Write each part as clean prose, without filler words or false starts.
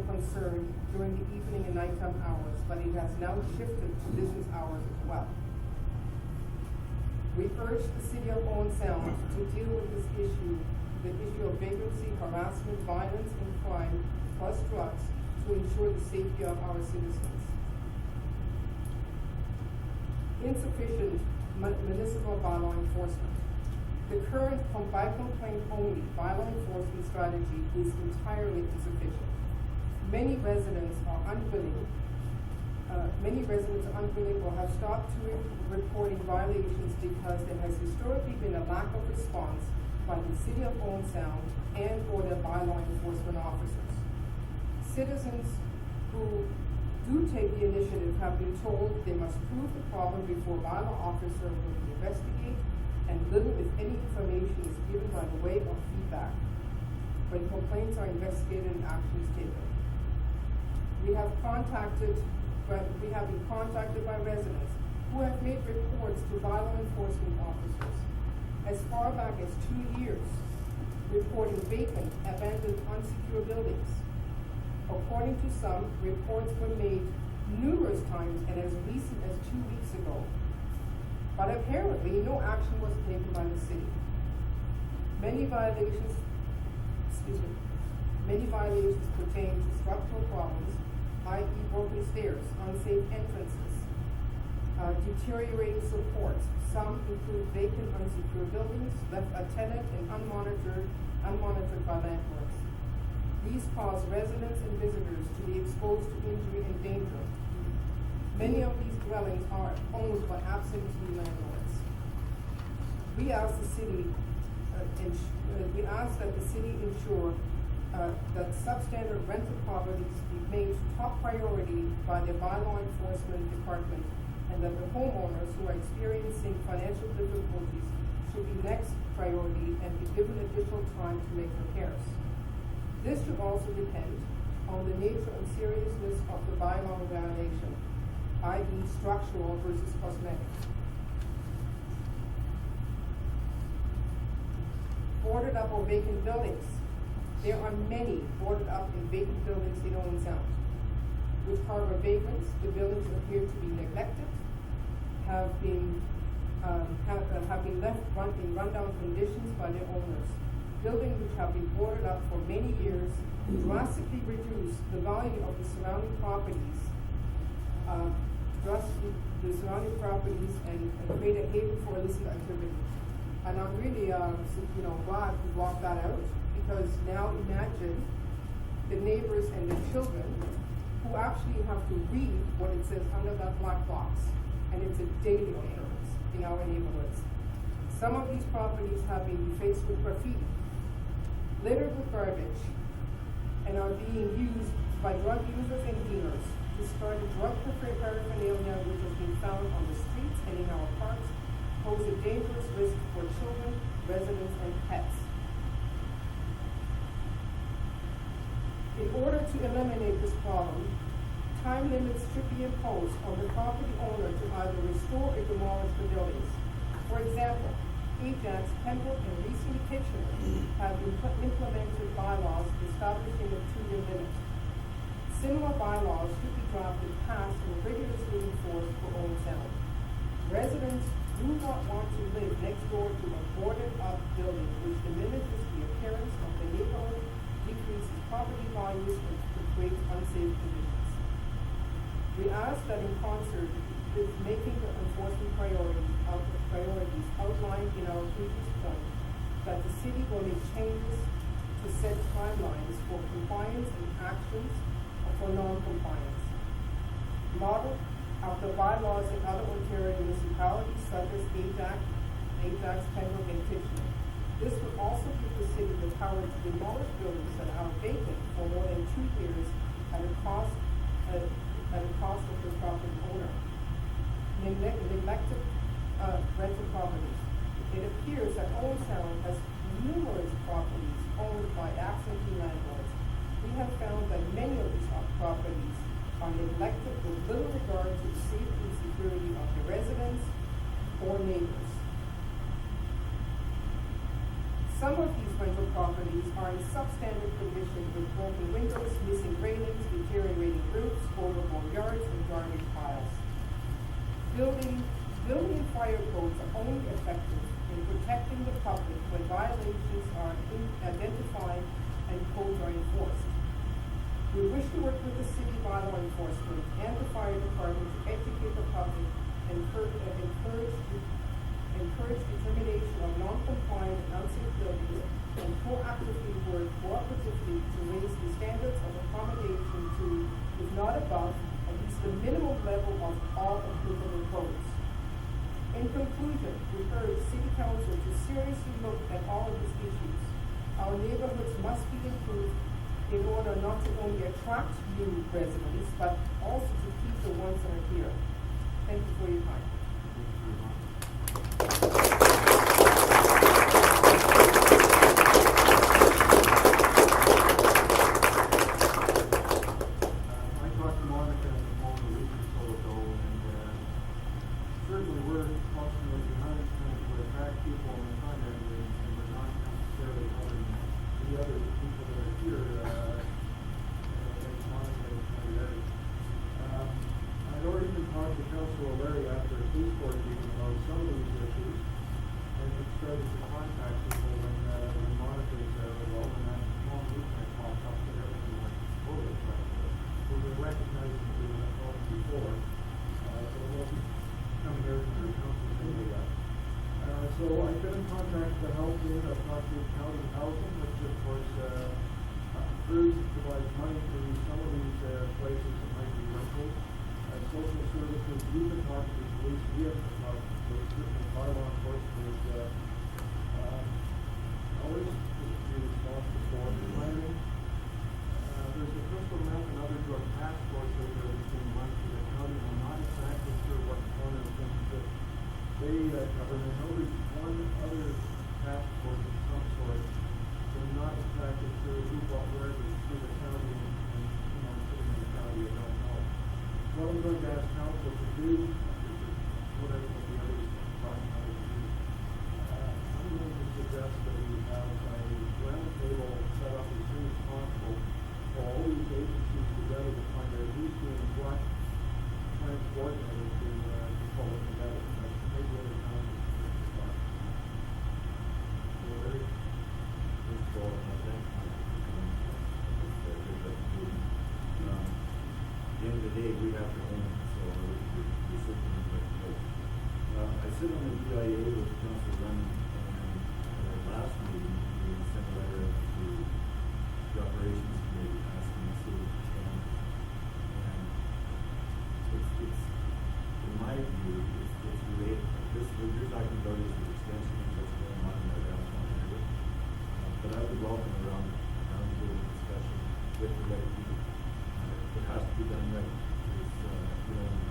concern during the evening and nighttime hours, but it has now shifted to business hours as well. We urge the City of Owen Sound to deal with this issue, the issue of vagrancy, harassment, violence, and crime, plus drugs, to ensure the safety of our citizens. Insufficient municipal bylaw enforcement. The current by complaint only bylaw enforcement strategy is entirely insufficient. Many residents are unwilling or have stopped reporting violations because there has historically been a lack of response by the City of Owen Sound and or their bylaw enforcement officers. Citizens who do take the initiative have been told they must prove the problem before a bylaw officer will investigate, and little if any information is given by the way of feedback when complaints are investigated and actions taken. We have been contacted by residents who have made reports to bylaw enforcement officers as far back as 2 years, reporting vacant, abandoned, unsecured buildings. According to some, reports were made numerous times and as recent as 2 weeks ago. But apparently, no action was taken by the city. Many violations pertain to structural problems, i.e. broken stairs, unsafe entrances, deteriorating supports. Some include vacant, unsecured buildings, left untenanted and unmonitored by landlords. These cause residents and visitors to be exposed to injury and danger. Many of these dwellings are owned by absentee landlords. We ask that the city ensure that substandard rental properties be made top priority by the bylaw enforcement department, and that the homeowners who are experiencing financial difficulties should be next priority and be given additional time to make repairs. This should also depend on the nature and seriousness of the bylaw violation, i.e. structural versus cosmetic. Boarded up or vacant buildings. There are many boarded up and vacant buildings in Owen Sound, which harbor vagrants. The buildings appear to be neglected, have been left in rundown conditions by their owners. Buildings which have been boarded up for many years drastically reduce the value of the surrounding properties, and create a haven for illicit activity. And I'm really, glad we walked that out, because now imagine the neighbors and the children who actually have to read what it says under that black box, and it's a daily occurrence in our neighborhoods. Some of these properties have been defaced with graffiti, littered with garbage, and are being used by drug users and dealers to start drug paraphernalia which has been found on the streets and in our parks, pose a dangerous risk for children, residents, and pets. In order to eliminate this problem, time limits should be imposed on the property owner to either restore or demolish the buildings. For example, Ajax, Pembroke, and recently Kitchener have been implemented bylaws establishing a 2-year limit. Similar bylaws should be drafted, passed, and rigorously enforced for Owen Sound. Residents do not want to live next door to a boarded-up building which diminishes the appearance of the neighborhood, decreases property values, and creates unsafe conditions. We ask that in concert with making the enforcement priorities outlined in our previous point, that the city will make changes to set timelines for compliance and actions for non-compliance. Model after bylaws in other Ontario municipalities such as Ajax, Pembroke, and Kitchener. This would also give the city the power to demolish buildings that are vacant for more than 2 years at a cost of the property owner. Neglected rental properties. It appears that Owen Sound has numerous properties owned by absentee landlords. We have found that many of these properties are neglected with little regard to the safety and security of the residents or neighbors. Some of these rental properties are in substandard condition with broken windows, missing railings, reminding the public when violations are identified and codes are enforced. We wish to work with the city bylaw enforcement and the fire department to educate the public and encourage determination of non-compliant and unsafe buildings, and proactively work cooperatively to raise the standards of accommodation to, if not above, at least the minimum level of all applicable codes. In conclusion, we urge City Council to seriously look at all of these issues. Our neighborhoods must be improved in order not to only attract new residents, but also to keep the ones that are here. Thank you for your time. I talked to Monica a week or so ago, and certainly we're constantly behind trying to attract people on the front end, and we're not necessarily having the other people that are here, as Monica has pointed out. I'd already been talking to Councilor Larry after a police board meeting about some of these issues, and it started to contact people when Monica was there as well, and that long weekend popped up that everything went over. We were recognizing that we were called before, so we'll be coming here from the council to do that. So I've been in contact with the health unit. I've talked to county housing, which of course provides money to some of these places that might be rentals. Social services, we've been talking to police, we have been talking to police, certainly bylaw enforcement is always be responsible for planning. There's the crystal meth and other drug task force out there that's being run through the county. I'm not exactly sure what corner of things that they cover. And I know there's one other task force of some sort, so I'm not exactly sure who, what, where, through the county, and sitting in the county, I don't know. What I'm going to ask council to do, whatever the others talking about to do, I'm going to suggest that we have a round table set up as soon as possible for all these agencies together to find out who's doing what, trying to coordinate to pull it together. That's maybe other councils can start. So Larry? First of all, thank you. At the end of the day, we have to own it, so we're sitting in the place. I sit on the DIA with Councilor Lennon, and at our last meeting, we sent a letter to the operations committee asking the city to expand. And it's in my view, it's related. What you're talking about is the extension of what's going on in our downtown area. But I would welcome a round-table discussion with the right people. It has to be done right.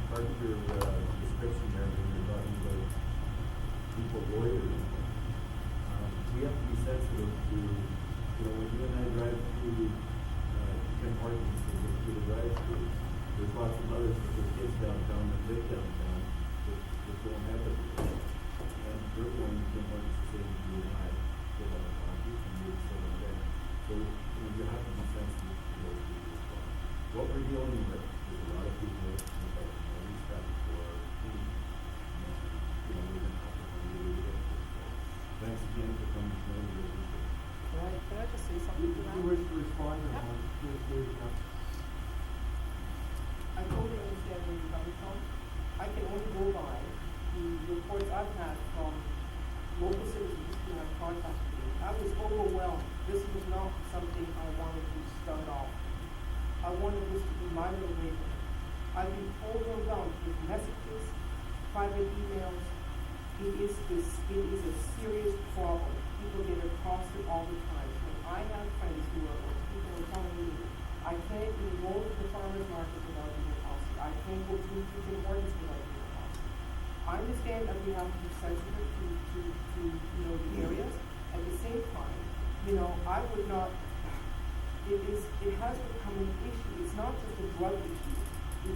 Part of your description there when you're talking about people loitering, we have to be sensitive to, when you and I drive through Ken Hortons through the drive-thru, there's lots of others with their kids downtown that live downtown that don't have it. And they're going to Ken Hortons to say, you and I get on the coffee and you sit on there. So you have to be sensitive to those people as well. What we're dealing with is a lot of people without no respect for food. We're going to have to find a way to get this. Thanks again for coming to know your vision. Can I just say something to If that? you wish to respond to one, please. I totally understand where you're coming from. I can only go by the reports I've had from local citizens who have contacted me. I was overwhelmed. This was not something I wanted to start off. I wanted this to be my little neighborhood. I've been overwhelmed with messages, private emails. It is a serious problem. People get accosted all the time. And I have friends who are people are telling me, I can't even go to the farmer's market without being accosted. I can't go to Tim Hortons without being accosted. I understand that we have to be sensitive to the areas. At the same time, I would not. It has become an issue. It's not just a drug issue. To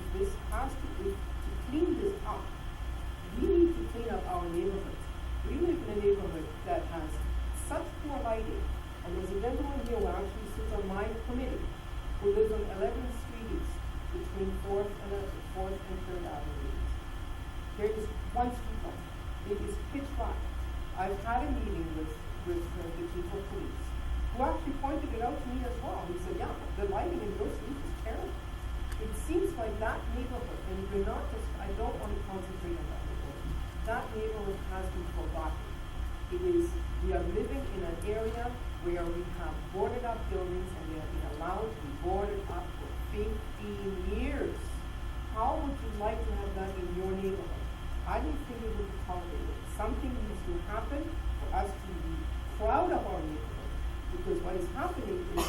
clean this up, we need to clean up our neighborhoods. We live in a neighborhood that has such poor lighting, and there's a gentleman here who actually sits on my committee who lives on 11th Street East between 4th and 3rd Avenue. There is one street light. It is pitch black. I've had a meeting like that neighborhood, and we're not just, I don't want to concentrate on that neighborhood. That neighborhood has been forgotten. It is, we are living in an area where we have boarded up buildings and they have been allowed to be boarded up for 15 years. How would you like to have that in your neighborhood? I don't think it would be tolerated. Something needs to happen for us to be proud of our neighborhood. Because what is happening is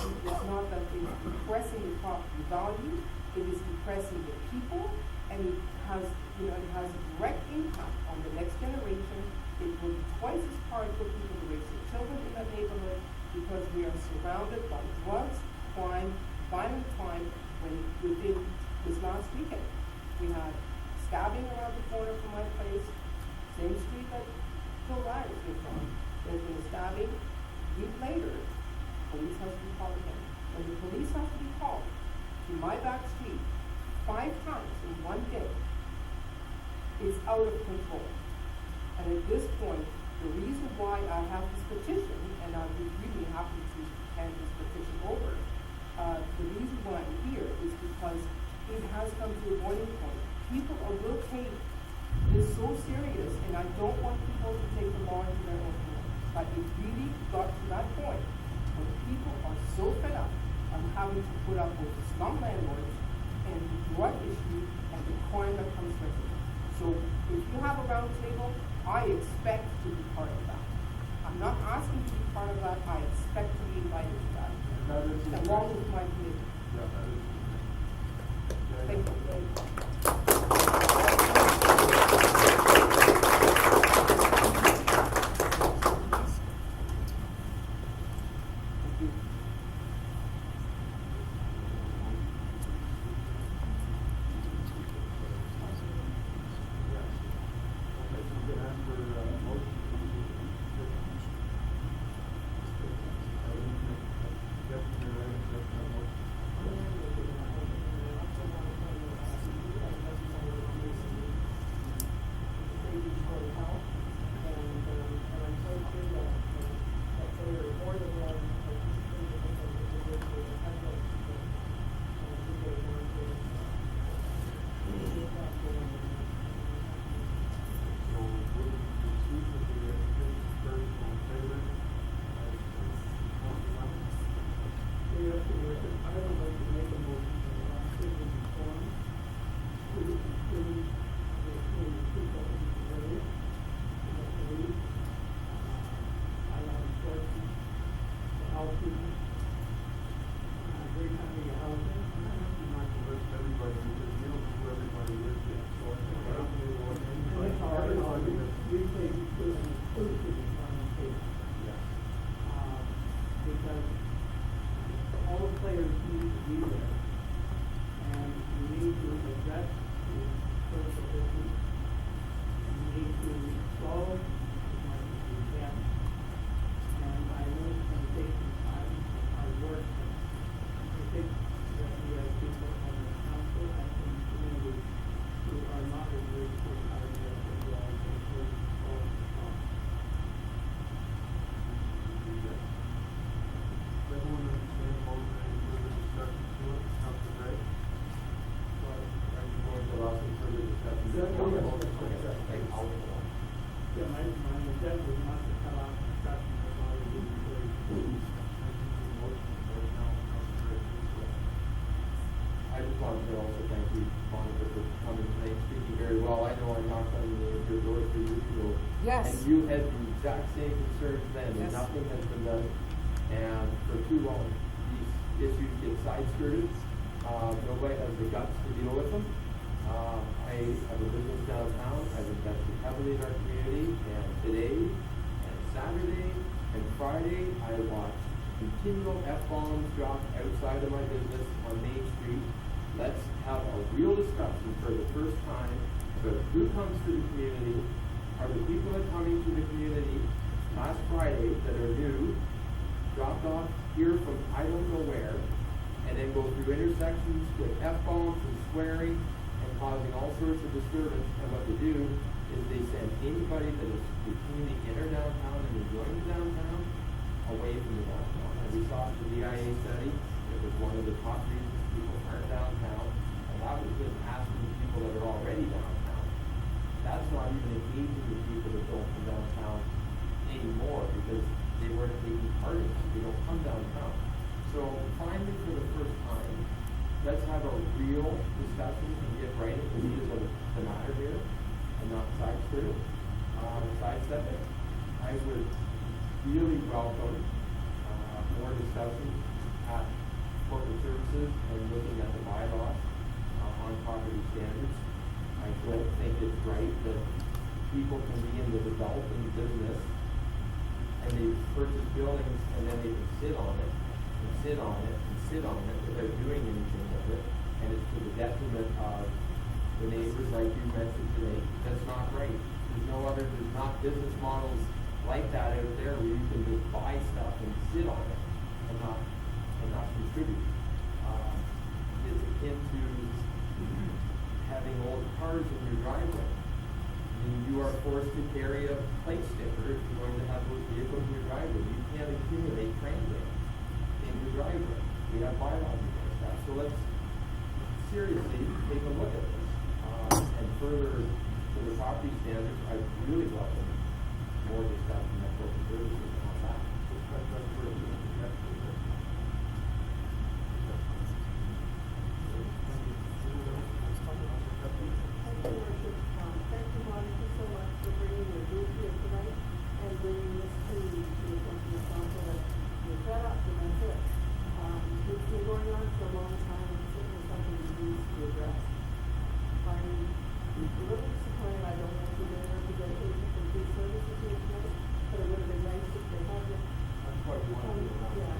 not that it is depressing the property value, it is depressing the people, and it has, it has a direct impact on the next generation. It will be twice as hard for people to raise their children in that neighborhood because we are surrounded by drugs, crime, violent crime. Within this last weekend, we had stabbing around the corner from my place, same street that Phil Ryers lived on. There's been a stabbing. A week later, police has to be called again. When the police has to be called to my back street 5 times in one day, it's out of control. And at this point, the reason why I have this petition, and I would really happy to hand this petition over, the reason why I'm here is because it has come to a boiling point. People will take this so serious, and I don't want people to take the law into their own hands. But it really got to that point where people are so fed up of having to put up with slum landlords and the drug issue and the crime that comes with it. So if you have a round table, I expect to be part of that. I'm not asking to be part of that. I expect to be invited to that. That is the Along with my committee. Yeah, that is the Thank you. Because all the players need to be there, and we need to address the social issues. We need to solve as much as we can. And I know it's going to take some time and hard work, but I think that we have people on the council and in the community who are not averse to having that as well as they could solve the problem. Everyone understand the motion, any further discussion to it? Councilor Ray? Are you going to allow some further discussion? Yeah, my intent was not to cut off discussion, but I was really clear. I just wanted to also thank you, Monica, for coming tonight, speaking very well. I know I knocked on your door 3 weeks ago. Yes. And you had the exact same concerns then, and Yes. nothing has been done. And for too long, these issues get side-skirted. Nobody has the guts to deal with them. I have a business downtown. I've invested heavily in our community, and today, and Saturday, and Friday, I watched continual F-bombs drop outside of my business on Main Street. Let's have a real discussion for the first time about who comes to the community. Are the people that are coming to the community last Friday that are new, dropped off here from I don't know where, and then go through intersections with F-bombs and swearing and causing all sorts of disturbance. And what they do is they send anybody that is between the inner downtown and enjoying the downtown away from the downtown. And we saw it in the DIA study. It was one of the top reasons people aren't downtown. And that was just asking people that are already downtown. That's not even engaging the people that don't come downtown anymore, because they weren't taking part in it, they don't come downtown. So finally, for the first time, let's have a real discussion and get right into the matter here, and not sidestep it. I would really welcome more discussion at corporate services and looking at the bylaws on property standards. I don't think it's right that people can be in the developing business and they purchase buildings and then they can sit on it and sit on it and sit on it without doing anything with it. And it's to the detriment of the neighbors, like you mentioned today. That's not right. There's not business models like that out there where you can just buy stuff and sit on it and not contribute. It's akin to having old cars in your driveway. I mean, you are forced to carry a plate sticker if you're going to have those vehicles in your driveway. You can't accumulate transit in your driveway. We have bylaws against that. So let's seriously take a look at this. And further to the property standards, I really welcome more discussion at corporate services on that. Thank you, Worship. Thank you, Monica, so much for bringing your group here tonight and bringing this to the attention of council that you're fed up and that's it. It's been going on for a long time and it's certainly something that needs to be addressed. I'm a little disappointed I don't have to get a representation from food services here tonight, but it would have been nice if they had it. That's quite one. Yeah.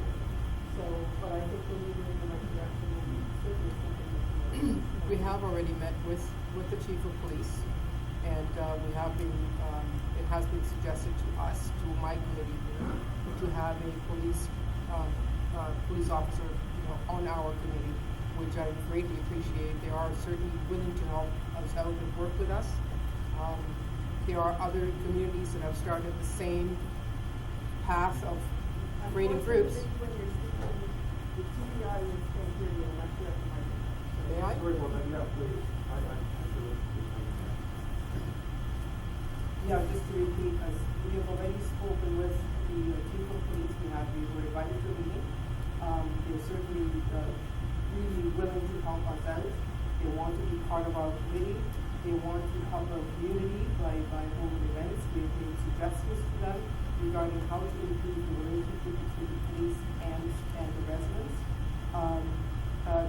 So, but I think we need to move in the right direction and certainly something that's We have already met with the chief of police, and we have been, it has been suggested to us, to my committee, to have a police officer, on our committee, which I greatly appreciate. They are certainly willing to help us out and work with us. There are other communities that have started the same path of creating groups. When you're speaking, the TV audience can't hear you unless you have the microphone. May I? Sorry, well, then, yeah, please. I feel it's Yeah, just to repeat, as we have already spoken with the chief of police, we were invited to a meeting. They're certainly really willing to help us out. They want to be part of our committee. They want to help our community by holding events. We've made suggestions to them regarding how to improve the relationship between the police and the residents.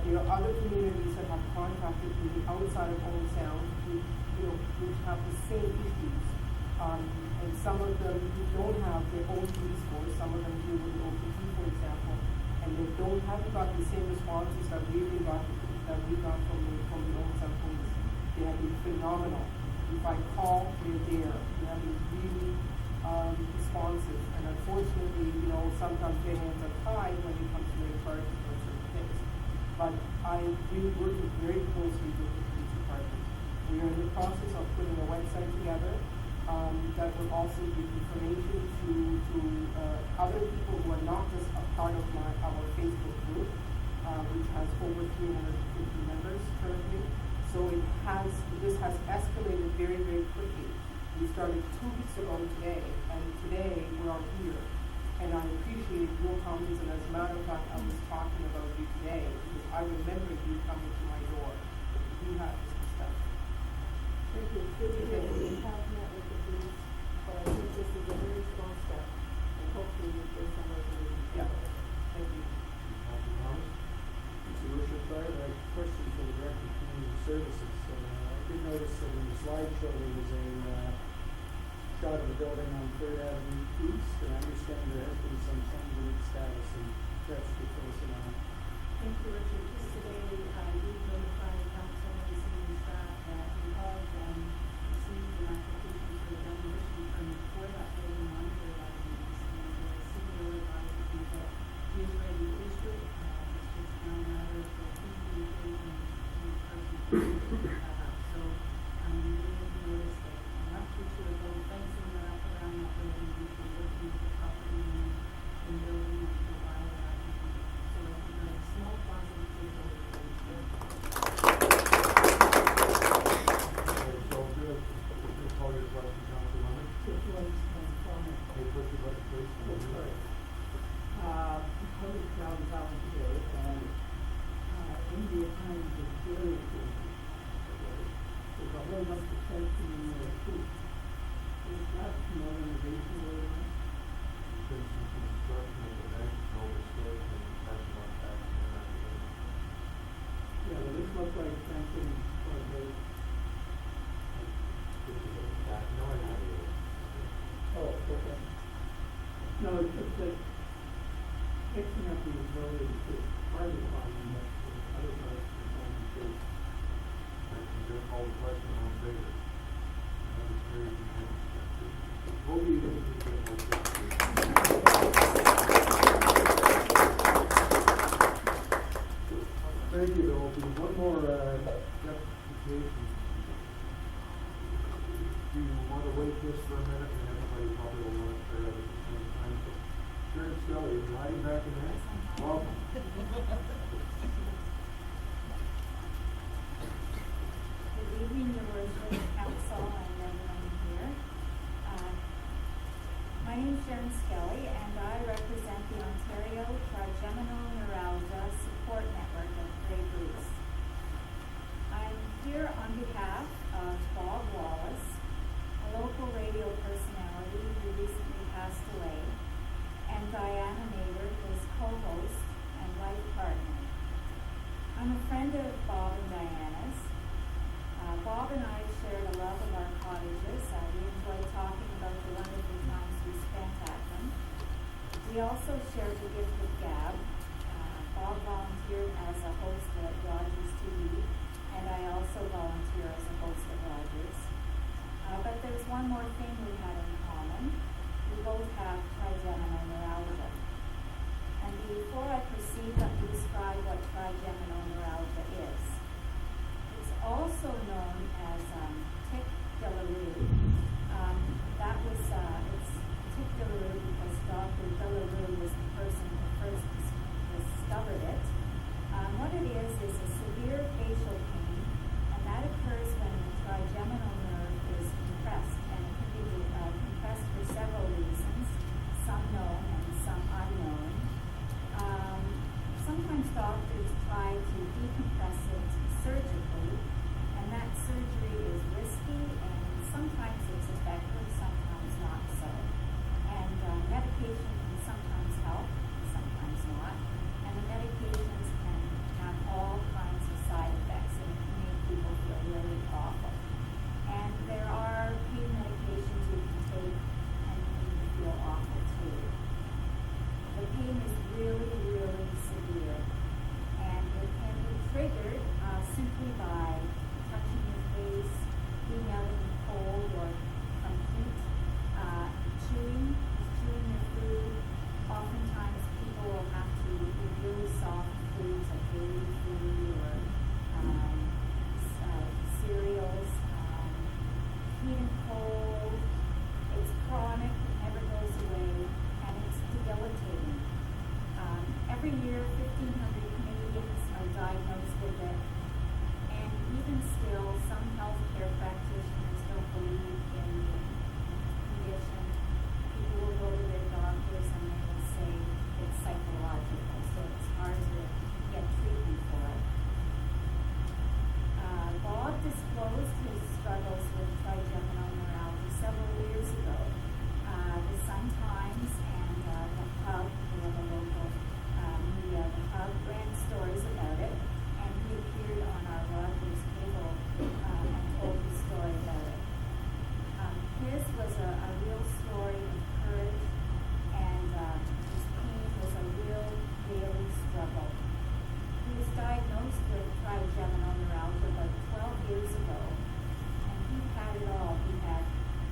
There are other communities that have contacted me outside of Old Sound which have the same issues. And some of them don't have their own police force. Some of them deal with OPT, for example, and they haven't got the same responses that we got from the Old Sound police. They have been phenomenal. If I call, they're there. They have been really responsive. And unfortunately, sometimes their hands are tied when it comes to their charges or certain things. But I've been working very closely with the police department. We are in the process of putting a website together that will also give information to other people who are not just a part of our Facebook group, which has over 350 members currently. So this has escalated very, very quickly. We started 2 weeks ago today, and today we are here. And I appreciate your comments, and as a matter of fact, I was talking about you today, because I remember you coming to my door. You have this stuff. Thank you. It's good to hear that we have met with the police, but I think this is a very small step, and hopefully with this summer we will. Yeah. Thank you. Mr. Worship, I have a question for the Director of Community Services. I did notice that in the slideshow there was a shot of the building on 3rd Avenue East, and I understand there has been some change in its status, and perhaps you could fill us in on that. Thank you, Richard. Just today, I did notify council and the city staff that we have received an application for a demolition permit for that building on 3rd Avenue East, and the city notified me that he is ready to issue it. It's just now a matter of completing the person to that up. So, you may have noticed that I'm not too sure about fencing that up around that building. We've been working with the property and building and provide that. So, a small positive takeaway enforcement. There's a whole bunch of fencing in there too. Is that more innovation or not? There's some construction of the next over storage and parking lot back there. Yeah, well, this looks like fencing or the, No, I have it. oh, okay. No, it's just that fixing up these roads is part of the problem, but the other part is going to be. I'm gonna call the question on bigger. That was very good. What do you think you get more Thank you, there will be one more, justification. Do you want to wait just for a minute, and everybody probably will want to clear out at the same time, so. Sharon Skelly, is hiding back in there? Welcome. Good evening, your worship, council, and everyone here. My name is Sharon Skelly, and I represent the Ontario Trigeminal Neuralgia Support Network of Grey Goose. I'm here on behalf of Bob Wallace, a local radio personality who recently passed away, and Diana Nader, his co-host and life partner. I'm a friend of Bob and Diana's. Bob and I shared a love of our cottages. We enjoyed talking about the wonderful times we spent at them. We also shared the gift of gab. Bob volunteered as a host at Rogers TV, and I also volunteer as a host at Rogers. But there's one more thing we had in common. We both have trigeminal neuralgia. And before I proceed, let me describe what trigeminal neuralgia is. It's also known as tic douloureux. It's tic douloureux because Dr. Douloureux was the person who first discovered it. What it is a severe facial pain, and that occurs when the trigeminal nerve is compressed, and it can be compressed for several reasons, some known and some unknown. Sometimes doctors try to decompress it surgically, and that surgery is risky, and sometimes it's effective, sometimes not so. And medication can sometimes help, sometimes not. And the medications can have all kinds of side effects, and it can make people feel really awful. And there are pain medications you can take and make you feel awful too. The pain is really, really severe, and it can be triggered simply by touching your face, being out in the cold, or from heat, chewing your food. Oftentimes people will have to eat really soft foods like baby food or cereals. Heat and cold, it's chronic, it never goes away, and it's debilitating. Every year, 1,500 Canadians are diagnosed with it, and even still, some healthcare practitioners don't believe in the condition. People will go to their doctors and they will say it's psychological, so it's hard to get treatment for it. Bob disclosed his struggles with trigeminal neuralgia several years ago. The Sun-Times and the Pub, who are the local media, the Pub ran stories about it, and he appeared on our Rogers cable and told his story about it. His was a real story of courage, and his pain was a real daily struggle. He was diagnosed with trigeminal neuralgia about 12 years ago, and he had it all. He had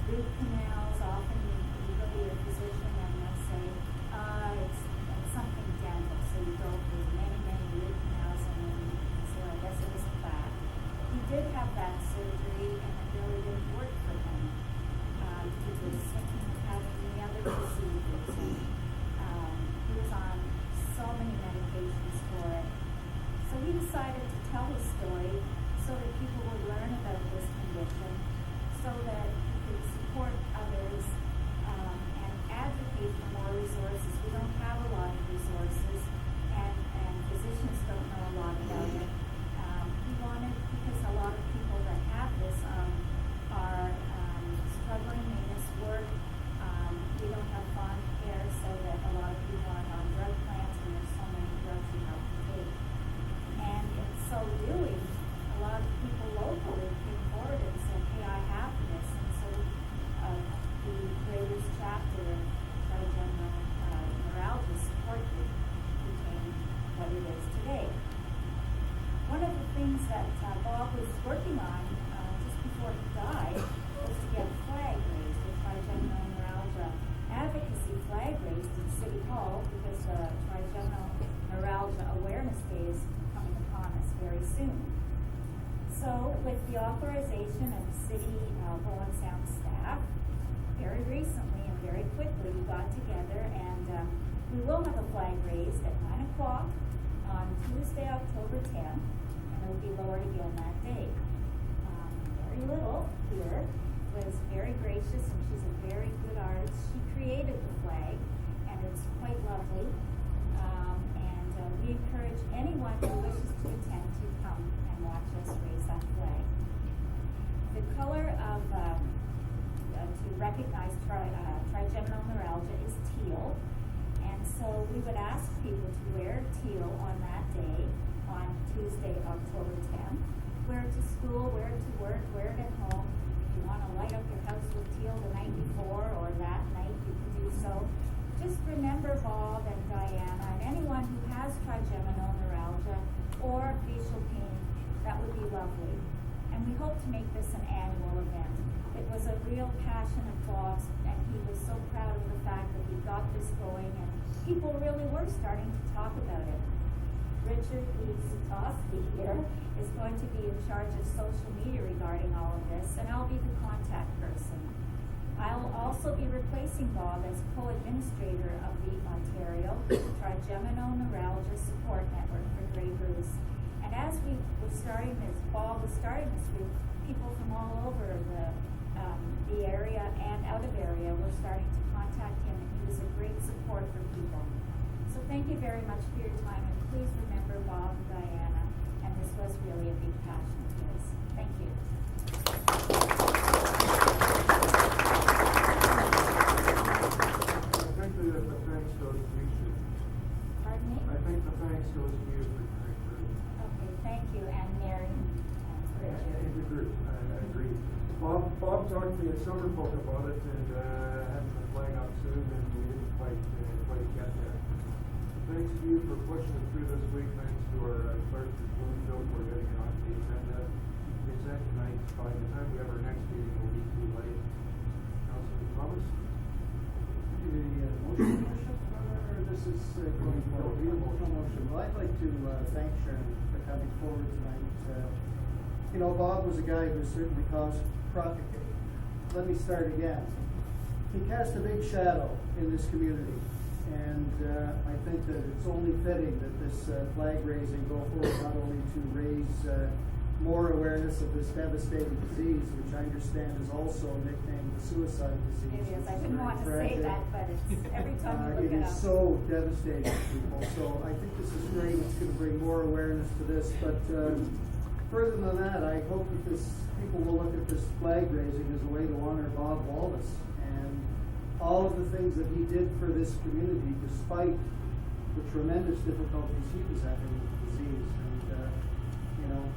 root canals. Often you go to your physician and they'll say, it's something dental. So you go through many, many root canals, and then you say, I guess it was a fact. He did have that surgery, and it really didn't work for him. He was thinking of having any other procedures, and he was on so many medications for it. So he decided to tell his story so that people would learn about this condition, so that he could support others and advocate for more resources. We don't have a lot of resources, and physicians don't know a lot about it. He wanted that Bob was working on, just before he died, was to get a flag raised, a trigeminal neuralgia advocacy flag raised in City Hall, because the Trigeminal Neuralgia Awareness Day is coming upon us very soon. So, with the authorization of city Bowen Sound staff, very recently and very quickly we got together, and we will have a flag raised at 9 o'clock on Tuesday, October 10th, and it will be lowered again that day. Mary Little here was very gracious, and she's a very good artist. She created the flag, and it's quite lovely. We encourage anyone who wishes to attend to come and watch us raise that flag. The color of to recognize trigeminal neuralgia is teal, and so we would ask people to wear teal on that day, on Tuesday, October 10th. Wear it to school, wear it to work, wear it at home. If you want to light up your house with teal the night before or that night, you can do so. Just remember Bob and Diana and anyone who has trigeminal neuralgia or facial pain. That would be lovely. And we hope to make this an annual event. It was a real passion of Bob's, and he was so proud of the fact that we got this going, and people really were starting to talk about it. Richard Sutowski here is going to be in charge of social media regarding all of this, and I'll be the contact person. I'll also be replacing Bob as co-administrator of the Ontario Trigeminal Neuralgia Support Network for Grey Bruce. And as we were starting this, Bob was starting this with people from all over the area and out of area were starting to contact him, and he was a great support for people. So thank you very much for your time, and please remember Bob and Diana, and this was really a big passion of his. Thank you. I think the thanks goes to you. Pardon me? I think the thanks goes to you for your group. Okay, thank you, and Mary and Richard. And the group, I agree. Bob talked to me at Summerfolk about it, and having the flag up soon, and we didn't quite get there. Thanks to you for pushing it through this week. Thanks to our clerk for Bloomfield for getting it on the agenda. The exact night, by the time we have our next meeting, will be too late. Councilman Thomas? Motion, or this is going forward? Motion. Well, I'd like to thank Sharon for coming forward tonight. Bob was a guy who certainly caused let me start again. He cast a big shadow in this community, and I think that it's only fitting that this flag raising go forward, not only to raise more awareness of this devastating disease, which I understand is also nicknamed the suicide disease. It is. I which didn't very want to say tragic. that, but it's every time you look It it is up. so devastating to people. So I think this is great. It's going to bring more awareness to this. But further than that, I hope that people will look at this flag raising as a way to honor Bob Wallace and all of the things that he did for this community, despite the tremendous difficulties he was having with the disease. And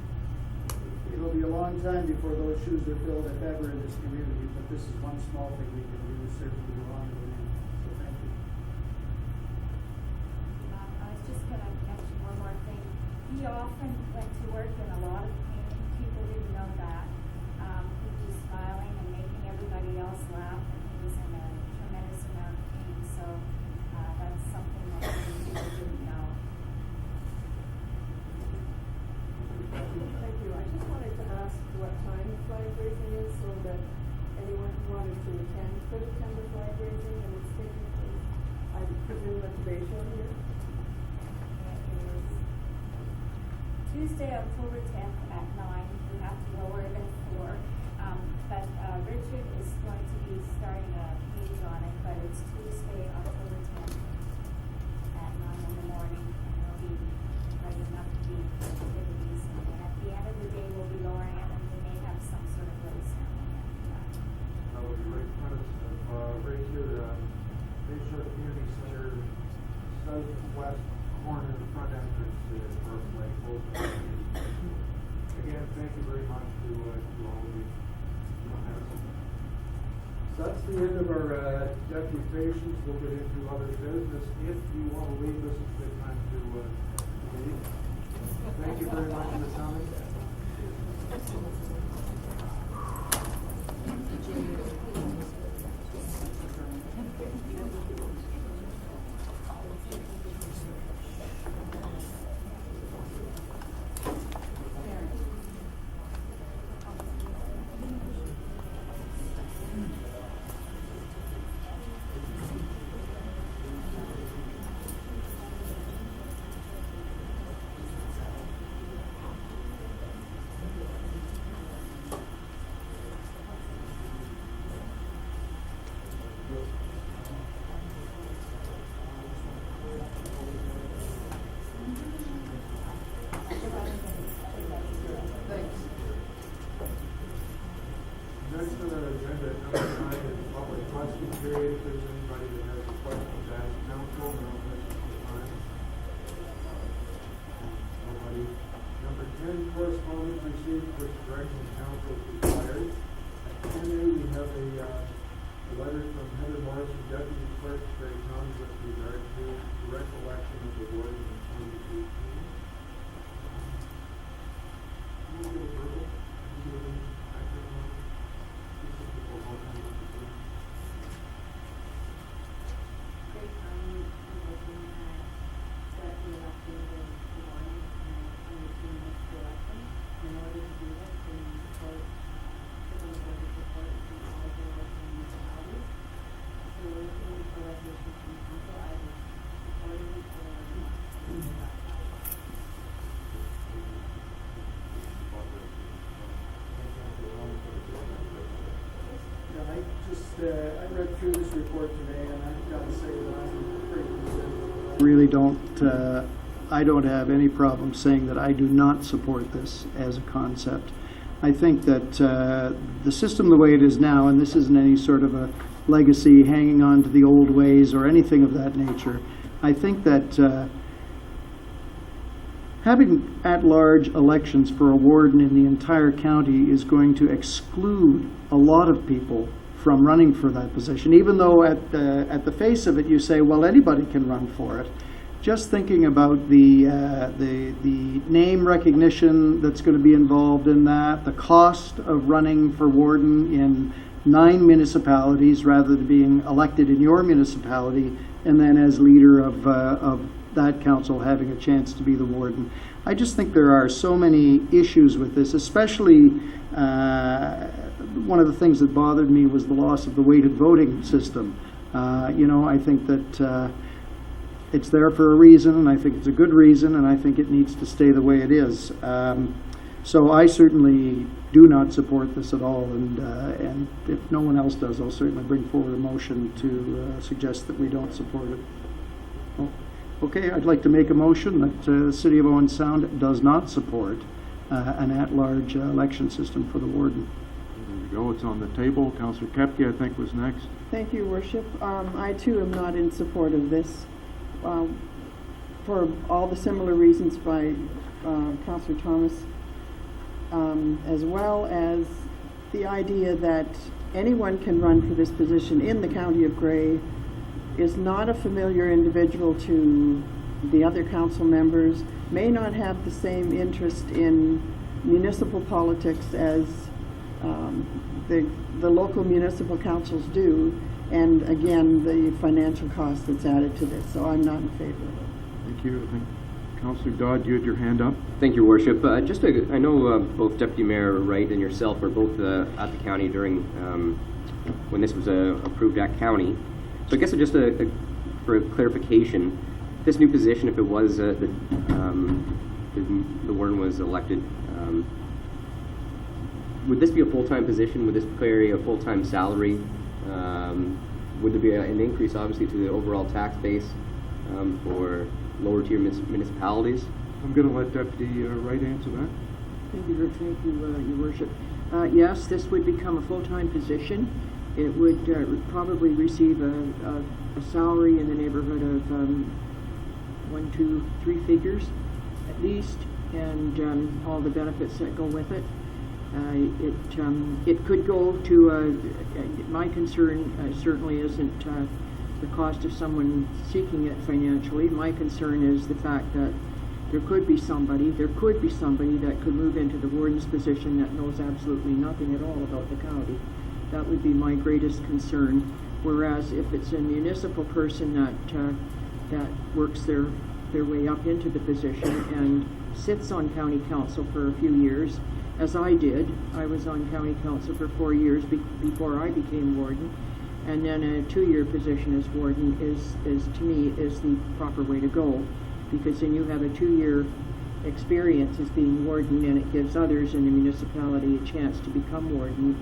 it'll be a long time before those shoes are filled, if ever, in this community. But this is one small thing we can do, certainly to honor him. So thank you. I was just going to mention one more thing. He often went to work in a lot of pain. People didn't know that. He'd be smiling and making everybody else laugh, and he was in a tremendous amount of pain. So that's something that many people didn't know. Thank you. I just wanted to ask what time the flag raising is, so that anyone who wanted to attend could attend the flag raising, and it's taking place, I presume, at the Bay Show here. It is Tuesday, October 10th at 9. We have to lower it at 4. But Richard is going to be starting a page on it, but it's Tuesday, October 10th at 9 in the morning, and it'll be right enough to be activities. And then at the end of the day, we'll be lowering it, and we may have some sort of little ceremony after that. That would be right in front of, right here, Bayshore Community Center, southwest corner of the front entrance, for like both. Again, thank you very much to all of you. So that's the end of our deputations. We'll get into other business. If you want to leave, this is a good time to leave. Thank you very much for coming. number 9 is public question period. If there's anybody that has a question to ask council, now this is the time. Nobody. Number 10, correspondence received which direction council is required. At 10A, we have a letter from Heather Morrison, Deputy Clerk, Grey County, with regard to direct election of the board in 2018. Can you give a verbal? Can you give any background on it? Just so people know kind of what to do. Great County is looking at the election of the one and the next election. In order to do this, we need support, civil authority support from all of the local municipalities. So we're looking for resolution from council either supporting or not. Yeah, I read through this report today, and I've got to say that I'm pretty concerned. Really don't, I don't have any problem saying that I do not support this as a concept. I think that the system the way it is now, and this isn't any sort of a legacy hanging on to the old ways or anything of that nature, I think that having at-large elections for a warden in the entire county is going to exclude a lot of people from running for that position, even though at the face of it you say, well, anybody can run for it. Just thinking about the name recognition that's going to be involved in that, the cost of running for warden in 9 municipalities rather than being elected in your municipality, and then as leader of that council having a chance to be the warden. I just think there are so many issues with this, especially one of the things that bothered me was the loss of the weighted voting system. I think that it's there for a reason, and I think it's a good reason, and I think it needs to stay the way it is. So I certainly do not support this at all, and if no one else does, I'll certainly bring forward a motion to suggest that we don't support it. Oh, okay, I'd like to make a motion that the City of Owen Sound does not support an at-large election system for the warden. There you go. It's on the table. Councillor Kepke, I think, was next. Thank you, Worship. I too am not in support of this for all the similar reasons by Councillor Thomas, as well as the idea that anyone can run for this position in the County of Grey is not a familiar individual to the other council members, may not have the same interest in municipal politics as the local municipal councils do, and again, the financial cost that's added to this, so I'm not in favor of it. Thank you. I think Councillor Dodd, you had your hand up. Thank you, Worship. I know both Deputy Mayor Wright and yourself were both at the county during when this was approved at county. So I guess just for clarification, this new position, if it was the warden was elected, would this be a full-time position? Would this carry a full-time salary? Would there be an increase, obviously, to the overall tax base for lower-tier municipalities? I'm going to let Deputy Wright answer that. Thank you, Your Worship. Yes, this would become a full-time position. It would probably receive a salary in the neighborhood of 1, 2, 3 figures at least, and all the benefits that go with it. It could go to, my concern certainly isn't the cost of someone seeking it financially. My concern is the fact that there could be somebody that could move into the warden's position that knows absolutely nothing at all about the county. That would be my greatest concern. Whereas if it's a municipal person that works their way up into the position and sits on county council for a few years, as I did. I was on county council for 4 years before I became warden, and then a 2-year position as warden is to me is the proper way to go, because then you have a 2-year experience as being warden, and it gives others in the municipality a chance to become warden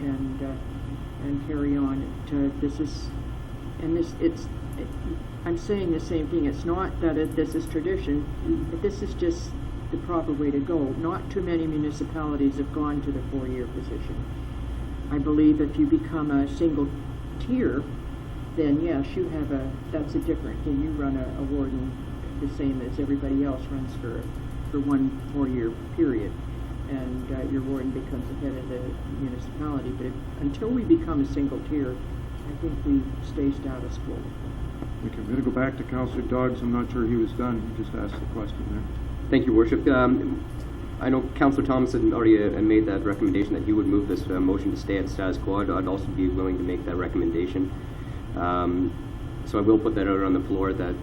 and carry on. I'm saying the same thing. It's not that this is tradition, but this is just the proper way to go. Not too many municipalities have gone to the 4-year position. I believe if you become a single tier, then yes, that's a different, then you run a warden the same as everybody else runs for 1 4-year period. And your warden becomes the head of the municipality. But until we become a single tier, I think we stay status quo. Okay, we're gonna go back to Councillor Dodds. I'm not sure he was done. He just asked the question there. Thank you, Worship. I know Councillor Thomas had already made that recommendation that he would move this motion to stay at status quo. I'd also be willing to make that recommendation. So I will put that out on the floor that,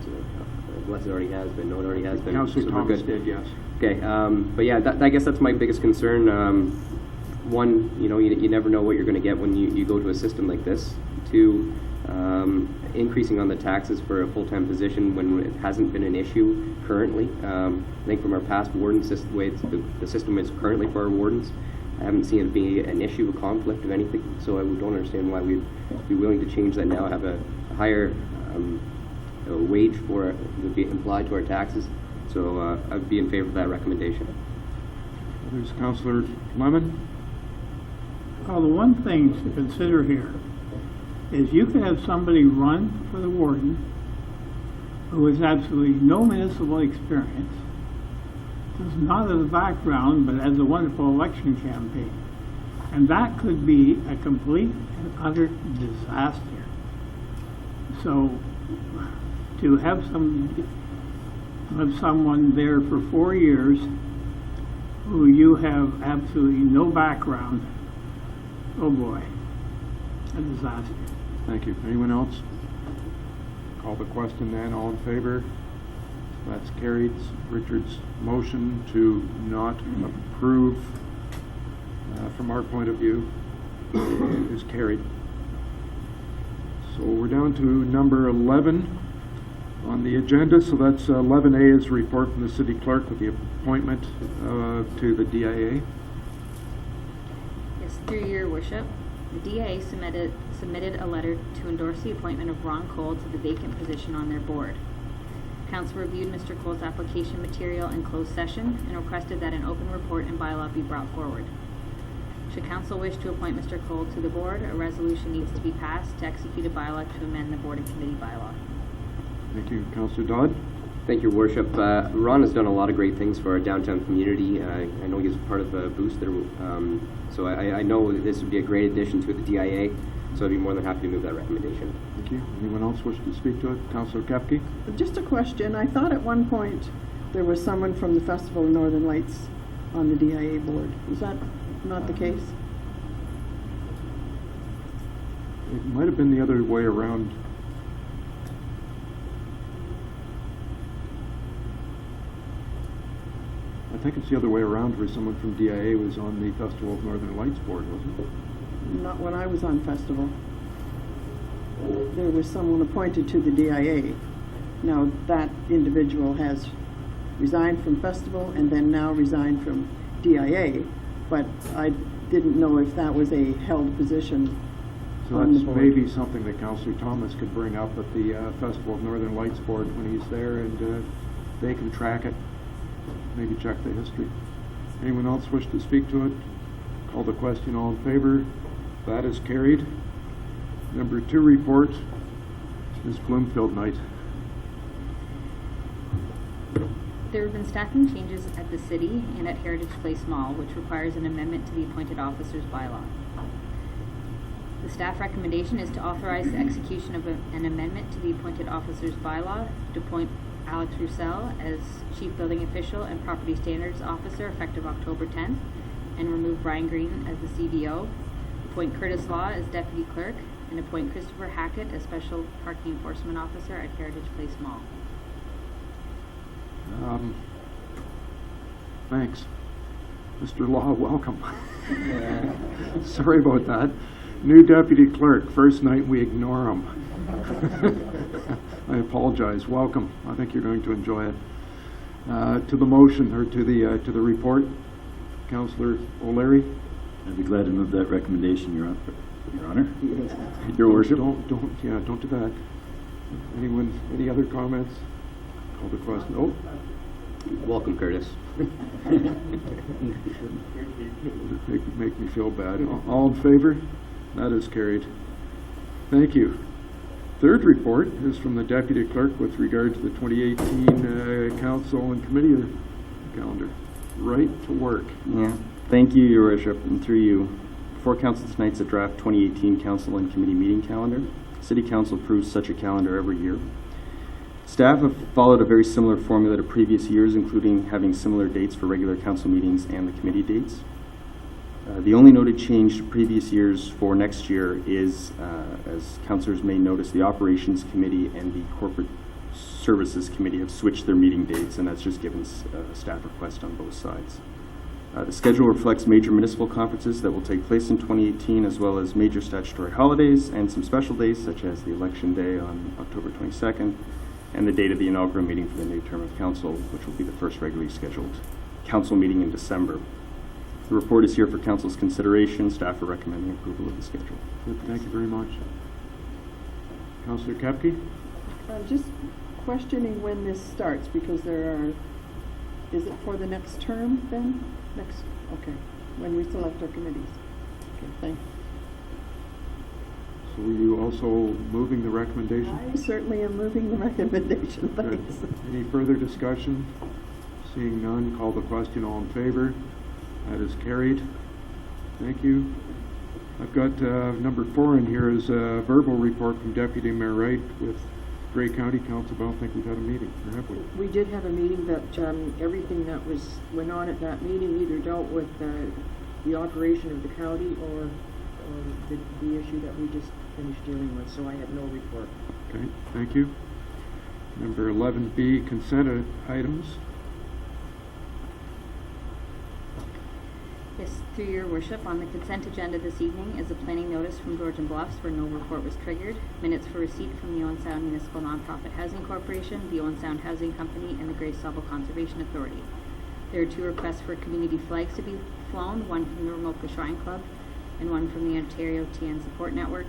unless it already has been, no, it already has been. Councillor so we're Thomas good. did, yes. Okay, but yeah, I guess that's my biggest concern. One, you never know what you're going to get when you go to a system like this. Two, increasing on the taxes for a full-time position when it hasn't been an issue currently. I think from our past warden system, the way the system is currently for our wardens, I haven't seen it be an issue, a conflict of anything. So I don't understand why we'd be willing to change that now, have a higher wage for it would be applied to our taxes. So I'd be in favor of that recommendation. There's Councillor Lemon. Well, the one thing to consider here is you can have somebody run for the warden who has absolutely no municipal experience, does not have a background, but has a wonderful election campaign. And that could be a complete and utter disaster. So to have someone there for 4 years who you have absolutely no background, oh boy, a disaster. Thank you. Anyone else? Call the question then. All in favor? That's carried. Richard's motion to not approve, from our point of view, is carried. So we're down to number 11 on the agenda. So that's 11A is a report from the city clerk with the appointment to the DIA. Yes, through your worship, the DIA submitted a letter to endorse the appointment of Ron Cole to the vacant position on their board. Council reviewed Mr. Cole's application material in closed session and requested that an open report and bylaw be brought forward. Should council wish to appoint Mr. Cole to the board, a resolution needs to be passed to execute a bylaw to amend the board and committee bylaw. Thank you. Councillor Dodd. Thank you, Worship. Ron has done a lot of great things for our downtown community. I know he's part of Boost there, so I know that this would be a great addition to the DIA, so I'd be more than happy to move that recommendation. Thank you. Anyone else wish to speak to it? Councillor Kepke. Just a question. I thought at one point there was someone from the Festival of Northern Lights on the DIA board. Is that not the case? It might have been the other way around. I think it's the other way around where someone from DIA was on the Festival of Northern Lights board, wasn't it? Not when I was on Festival. There was someone appointed to the DIA. Now, that individual has resigned from Festival and then now resigned from DIA, but I didn't know if that was a held position So on the that's board. maybe something that Councillor Thomas could bring up at the Festival of Northern Lights board when he's there, and they can track it, maybe check the history. Anyone else wish to speak to it? Call the question. All in favor? That is carried. Number 2 report is Bloomfield Night. There have been staffing changes at the city and at Heritage Place Mall, which requires an amendment to the appointed officers bylaw. The staff recommendation is to authorize the execution of an amendment to the appointed officers bylaw to appoint Alex Roussel as Chief Building Official and Property Standards Officer effective October 10th, and remove Brian Green as the CBO, appoint Curtis Law as Deputy Clerk, and appoint Christopher Hackett as Special Parking Enforcement Officer at Heritage Place Mall. Thanks. Mr. Law, welcome. Sorry about that. New deputy clerk, first night we ignore him. I apologize. Welcome. I think you're going to enjoy it. To the motion, or to the report, Councillor O'Leary. I'd be glad to move that recommendation, Your Honor. Your Worship. Don't do that. Anyone? Any other comments? Call the question. Oh, Welcome, Curtis. Make me feel bad. All in favor? That is carried. Thank you. Third report is from the Deputy Clerk with regard to the 2018 Council and Committee calendar. Right to work. Yeah. Thank you, Your Worship, and through you. Before Council tonight's a draft 2018 Council and Committee meeting calendar. City Council approves such a calendar every year. Staff have followed a very similar formula to previous years, including having similar dates for regular council meetings and the committee dates. The only noted change to previous years for next year is, as councillors may notice, the Operations Committee and the Corporate Services Committee have switched their meeting dates, and that's just given a staff request on both sides. The schedule reflects major municipal conferences that will take place in 2018, as well as major statutory holidays and some special days, such as the Election Day on October 22nd, and the date of the inaugural meeting for the new term of council, which will be the first regularly scheduled council meeting in December. The report is here for council's consideration. Staff are recommending approval of the schedule. Good, thank you very much. Councillor Kepke? Just questioning when this starts, because is it for the next term then? Okay, when we select our committees. Okay, thanks. So were you also moving the recommendation? I certainly am moving the recommendation, Good. thanks. Any further discussion? Seeing none, call the question. All in favor? That is carried. Thank you. I've got number 4 in here is a verbal report from Deputy Mayor Wright with Grey County Council. I don't think we've had a meeting, or have we? We did have a meeting, but everything that went on at that meeting either dealt with the operation of the county or the issue that we just finished dealing with, so I have no report. Okay, thank you. Number 11B, consent items. Yes, through your worship, on the consent agenda this evening is a planning notice from Georgian Bluffs where no report was triggered, minutes for receipt from the Owen Sound Municipal Nonprofit Housing Corporation, the Owen Sound Housing Company, and the Grace Sauble Conservation Authority. There are 2 requests for community flags to be flown, one from the Remote Shrine Club and one from the Ontario TN Support Network.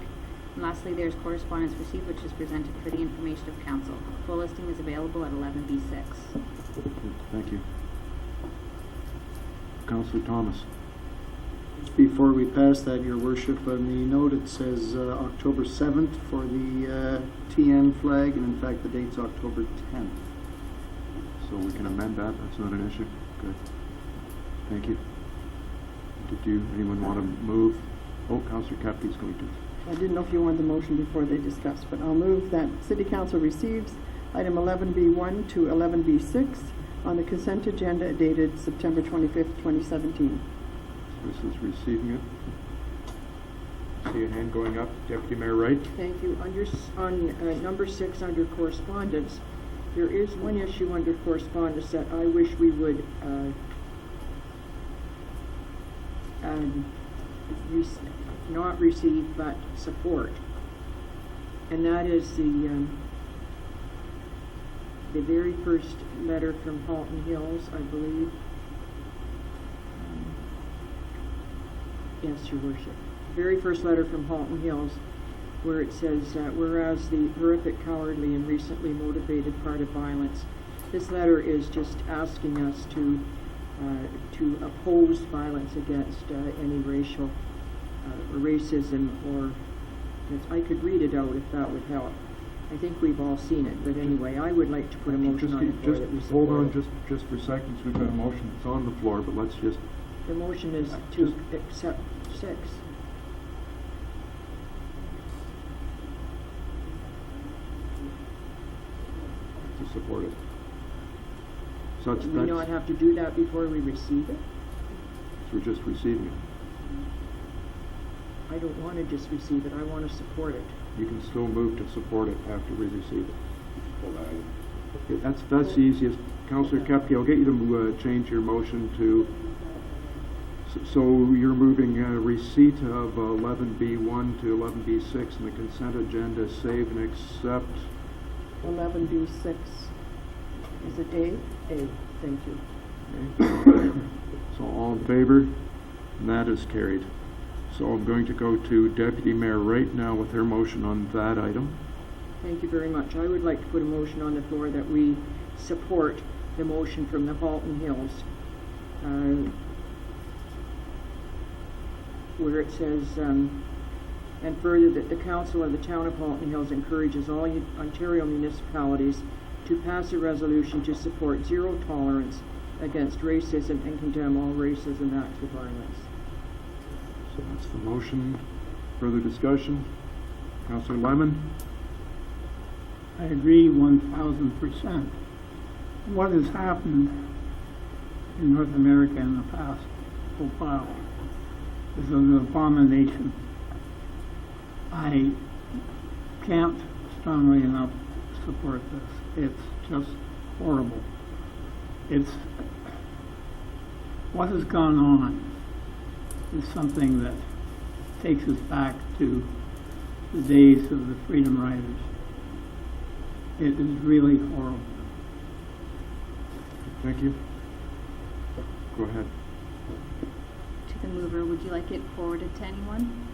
And lastly, there's correspondence received which is presented for the information of council. Full listing is available at 11B6. Thank you. Councillor Thomas. Before we pass that, Your Worship, on the note it says October 7th for the TN flag, and in fact the date's October 10th. So we can amend that, that's not an issue? Good. Thank you. Anyone want to move? Oh, Councillor Kepke's going to. I didn't know if you wanted the motion before they discussed, but I'll move that City Council receives item 11B1 to 11B6 on the consent agenda dated September 25th, 2017. This is receiving it. See a hand going up. Deputy Mayor Wright. Thank you. On number 6 under correspondence, there is one issue under correspondence that I wish we would not receive but support, and that is the very first letter from Halton Hills, I believe. Yes, Your Worship. Very first letter from Halton Hills, where it says, whereas the horrific, cowardly, and recently motivated part of violence. This letter is just asking us to oppose violence against any racial racism, or I could read it out if that would help. I think we've all seen it, but anyway, I would like to put a motion on the floor that we support. Hold on just for seconds. We've got a motion that's on the floor, but let's just. The motion is to accept 6. To support it. So Do we not have to do that before we receive it? So we're just receiving it. I don't want to just receive it. I want to support it. You can still move to support it after we receive it. Okay, that's the easiest. Councillor Kepke, I'll get you to change your motion to. So you're moving receipt of 11B1 to 11B6 in the consent agenda, save and accept. 11B6 is it A? A. Thank you. Okay. So all in favor? And that is carried. So I'm going to go to Deputy Mayor Wright now with her motion on that item. Thank you very much. I would like to put a motion on the floor that we support the motion from the Halton Hills, where it says, and further that the Council of the Town of Halton Hills encourages all Ontario municipalities to pass a resolution to support zero tolerance against racism and condemn all racism acts of violence. So that's the motion. Further discussion? Councillor Lemon? I agree 1,000%. What has happened in North America in the past while is an abomination. I can't strongly enough support this. It's just horrible. It's what has gone on is something that takes us back to the days of the Freedom Riders. It is really horrible. Thank you. Go ahead. To the mover, would you like it forwarded to anyone?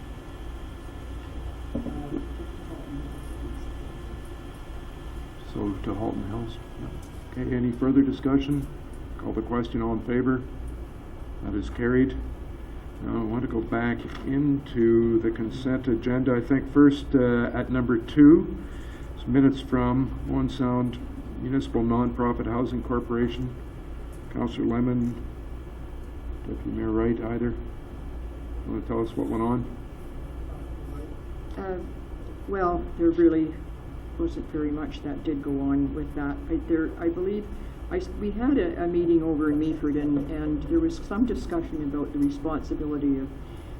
So to Halton Hills. Okay, any further discussion? Call the question, all in favor? That is carried. Now I want to go back into the consent agenda. I think first at number 2, it's minutes from One Sound Municipal Nonprofit Housing Corporation. Councillor Lemon, Deputy Mayor Wright, either. Want to tell us what went on? Well, there really wasn't very much that did go on with that. I believe we had a meeting over in Meaford, and there was some discussion about the responsibility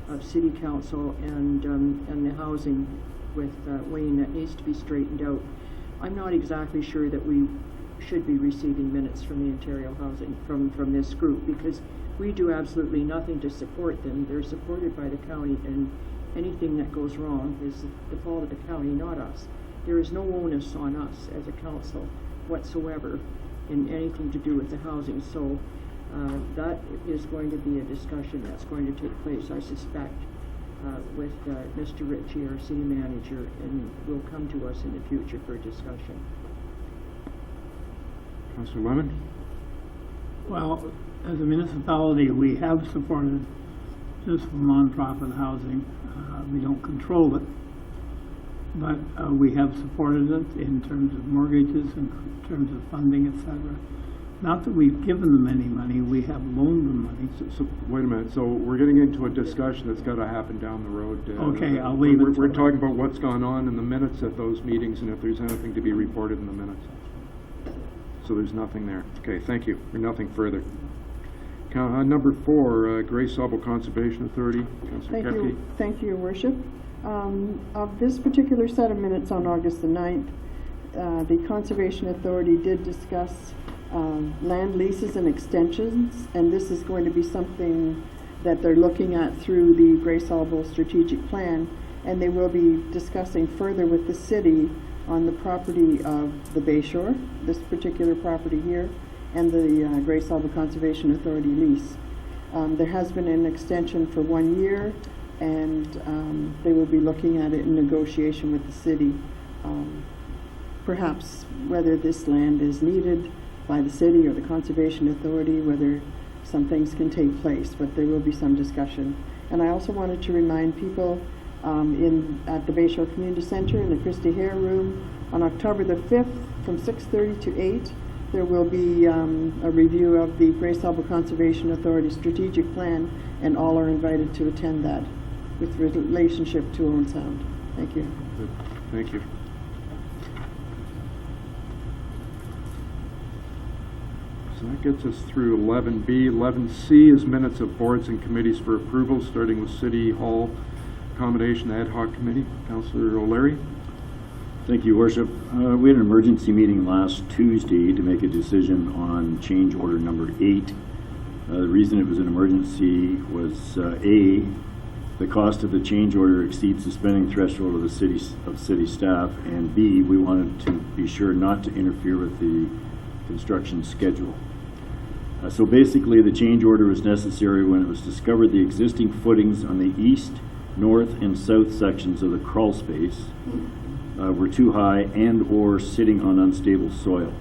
of City Council and the housing with Wayne that needs to be straightened out. I'm not exactly sure that we should be receiving minutes from the Ontario Housing, from this group, because we do absolutely nothing to support them. They're supported by the county, and anything that goes wrong is the fault of the county, not us. There is no onus on us as a council whatsoever in anything to do with the housing. So that is going to be a discussion that's going to take place, I suspect, with Mr. Ritchie, our city manager, and will come to us in the future for discussion. Councillor Lemon? Well, as a municipality, we have supported municipal nonprofit housing. We don't control it, but we have supported it in terms of mortgages, in terms of funding, etc. Not that we've given them any money, we have loaned them money. So wait a minute, so we're getting into a discussion that's got to happen down the road. Okay, I'll leave it. We're talking about what's gone on in the minutes at those meetings, and if there's anything to be reported in the minutes. So there's nothing there. Okay, thank you. Or nothing further. Number 4, Grace Sauble Conservation Authority. Councillor Kepke. Thank you, Your Worship. Of this particular set of minutes on August the 9th, the Conservation Authority did discuss land leases and extensions, and this is going to be something that they're looking at through the Grace Sauble Strategic Plan, and they will be discussing further with the city on the property of the Bayshore, this particular property here, and the Grace Sauble Conservation Authority lease. There has been an extension for 1 year, and they will be looking at it in negotiation with the city, perhaps whether this land is needed by the city or the Conservation Authority, whether some things can take place, but there will be some discussion. And I also wanted to remind people at the Bayshore Community Center in the Christy Hare Room on October the 5th from 6:30 to 8, there will be a review of the Grace Sauble Conservation Authority Strategic Plan, and all are invited to attend that with relationship to Owen Sound. Thank you. Good. Thank you. So that gets us through 11B. 11C is minutes of boards and committees for approval, starting with City Hall Accommodation Ad Hoc Committee. Councillor O'Leary. Thank you, Worship. We had an emergency meeting last Tuesday to make a decision on change order number 8. The reason it was an emergency was A, the cost of the change order exceeds the spending threshold of the city staff, and B, we wanted to be sure not to interfere with the construction schedule. So basically, the change order was necessary when it was discovered the existing footings on the east, north, and south sections of the crawl space were too high and or sitting on unstable soil.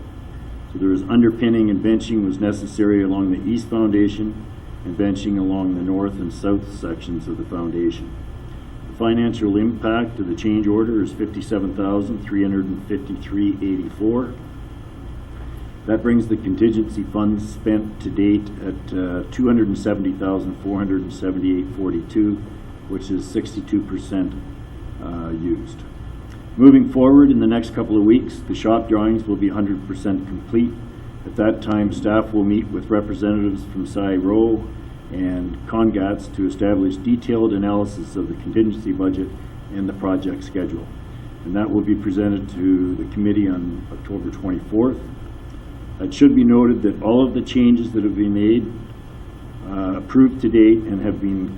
So there is underpinning and benching was necessary along the east foundation and benching along the north and south sections of the foundation. The financial impact of the change order is $57,353.84. That brings the contingency funds spent to date at $270,478.42, which is 62% used. Moving forward in the next couple of weeks, the shop drawings will be 100% complete. At that time, staff will meet with representatives from CIRO and Congats to establish detailed analysis of the contingency budget and the project schedule. And that will be presented to the committee on October 24th. It should be noted that all of the changes that have been made, approved to date, and have been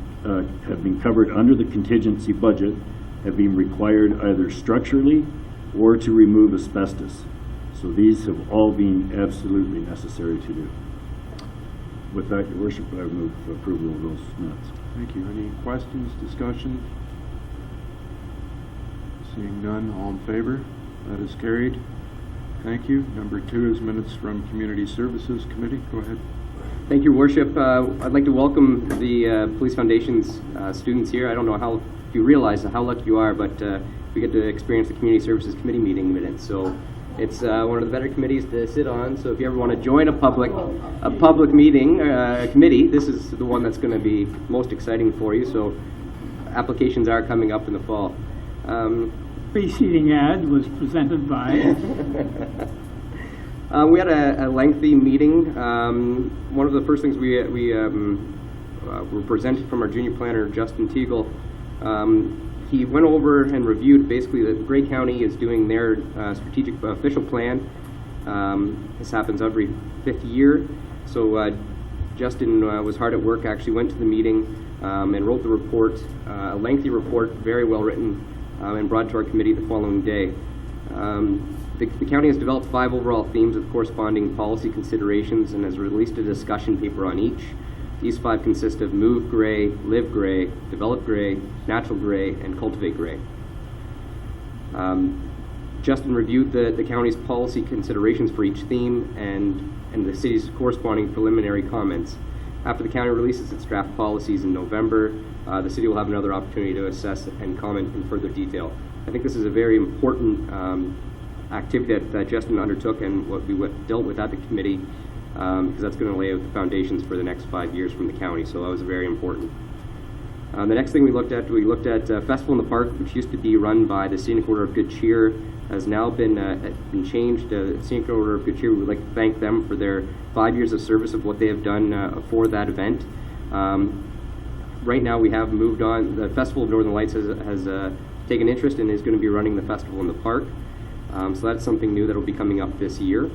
covered under the contingency budget have been required either structurally or to remove asbestos. So these have all been absolutely necessary to do. With that, Your Worship, I move approval of those minutes. Thank you. Any questions, discussion? Seeing none, all in favor? That is carried. Thank you. Number 2 is minutes from Community Services Committee. Go ahead. Thank you, Worship. I'd like to welcome the Police Foundation's students here. I don't know if you realize how lucky you are, but we get to experience the Community Services Committee meeting minutes. So it's one of the better committees to sit on. So if you ever want to join a public meeting, committee, this is the one that's going to be most exciting for you. So applications are coming up in the fall. Preceding ad was presented by. We had a lengthy meeting. One of the first things we were presented from our junior planner, Justin Teagle. He went over and reviewed basically that Grey County is doing their strategic official plan. This happens every 5th year. So Justin was hard at work, actually went to the meeting and wrote the report, a lengthy report, very well written, and brought to our committee the following day. The county has developed 5 overall themes with corresponding policy considerations and has released a discussion paper on each. These 5 consist of move gray, live gray, develop gray, natural gray, and cultivate gray. Justin reviewed the county's policy considerations for each theme and the city's corresponding preliminary comments. After the county releases its draft policies in November, the city will have another opportunity to assess and comment in further detail. I think this is a very important activity that Justin undertook and what we dealt with at the committee, because that's going to lay out the foundations for the next 5 years from the county, so that was very important. The next thing we looked at Festival in the Park, which used to be run by the Scenic Order of Good Cheer, has now been changed. Scenic Order of Good Cheer, we would like to thank them for their 5 years of service of what they have done for that event. Right now we have moved on. The Festival of Northern Lights has taken interest and is going to be running the Festival in the Park. So that's something new that will be coming up this year.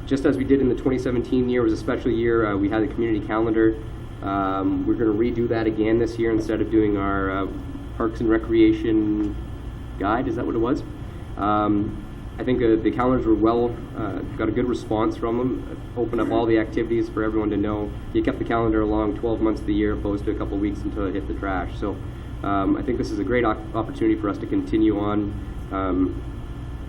Just as we did in the 2017 year, it was a special year. We had a community calendar. We're going to redo that again this year instead of doing our Parks and Recreation guide. Is that what it was? I think the calendars were got a good response from them. Opened up all the activities for everyone to know. You kept the calendar along 12 months of the year, opposed to a couple of weeks until it hit the trash. So I think this is a great opportunity for us to continue on.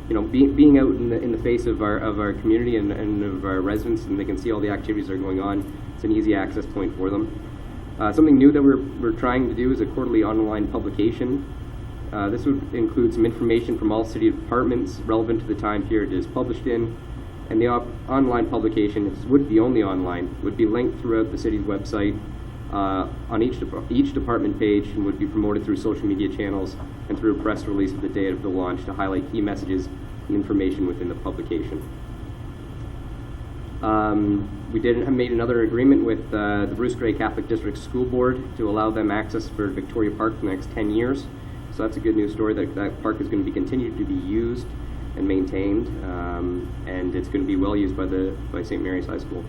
Being out in the face of our community and of our residents, and they can see all the activities that are going on. It's an easy access point for them. Something new that we're trying to do is a quarterly online publication. This would include some information from all city departments relevant to the time period it is published in, and the online publication would be only online, would be linked throughout the city's website on each department page, and would be promoted through social media channels and through a press release of the day of the launch to highlight key messages and information within the publication. We made another agreement with the Bruce Grey Catholic District School Board to allow them access for Victoria Park for the next 10 years. So that's a good news story, that park is going to be continued to be used and maintained, and it's going to be well used by St. Mary's High School.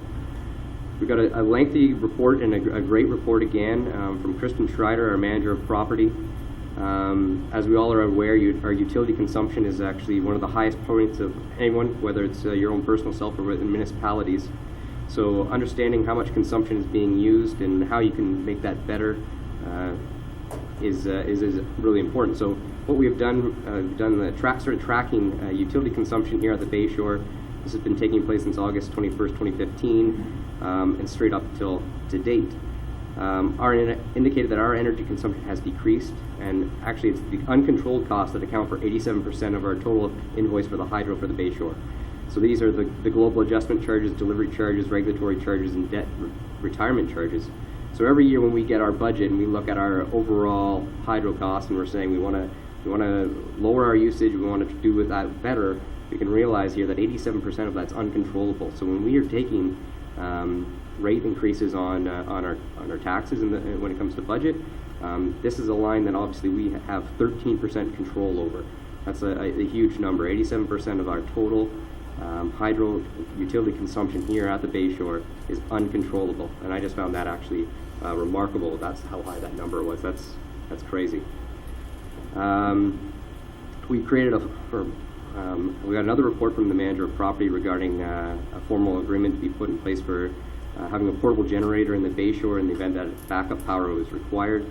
We've got a lengthy report and a great report again from Kristen Schreider, our manager of property. As we all are aware, our utility consumption is actually one of the highest points of anyone, whether it's your own personal self or within municipalities. So understanding how much consumption is being used and how you can make that better is really important. So what we have done, started tracking utility consumption here at the Bay Shore. This has been taking place since August 21st, 2015, and straight up till to date. Indicated that our energy consumption has decreased, and actually it's the uncontrolled costs that account for 87% of our total invoice for the hydro for the Bay Shore. So these are the global adjustment charges, delivery charges, regulatory charges, and debt retirement charges. So every year when we get our budget and we look at our overall hydro costs and we're saying we want to lower our usage, we want to do with that better, we can realize here that 87% of that's uncontrollable. So when we are taking rate increases on our taxes and when it comes to budget, this is a line that obviously we have 13% control over. That's a huge number. 87% of our total hydro utility consumption here at the Bay Shore is uncontrollable, and I just found that actually remarkable. That's how high that number was. That's crazy. We created we got another report from the manager of property regarding a formal agreement to be put in place for having a portable generator in the Bay Shore in the event that backup power was required.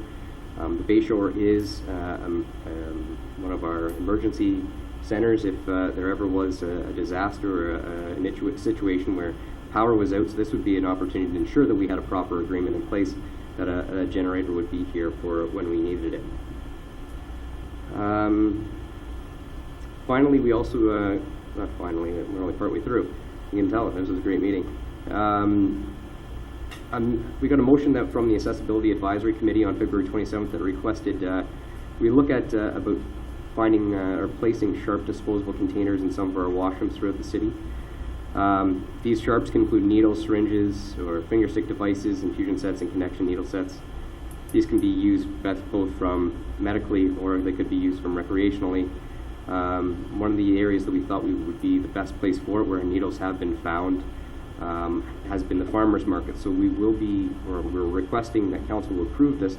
The Bay Shore is one of our emergency centers if there ever was a disaster or a situation where power was out. So this would be an opportunity to ensure that we had a proper agreement in place that a generator would be here for when we needed it. Finally, we also, not finally, we're only partway through. You can tell this was a great meeting. We got a motion that from the Accessibility Advisory Committee on February 27th that requested we look at about finding or placing sharp disposable containers in some of our washrooms throughout the city. These sharps can include needles, syringes, or finger stick devices, infusion sets, and connection needle sets. These can be used both from medically or they could be used from recreationally. One of the areas that we thought would be the best place for it, where needles have been found, has been the farmers market. So we're requesting that council will approve this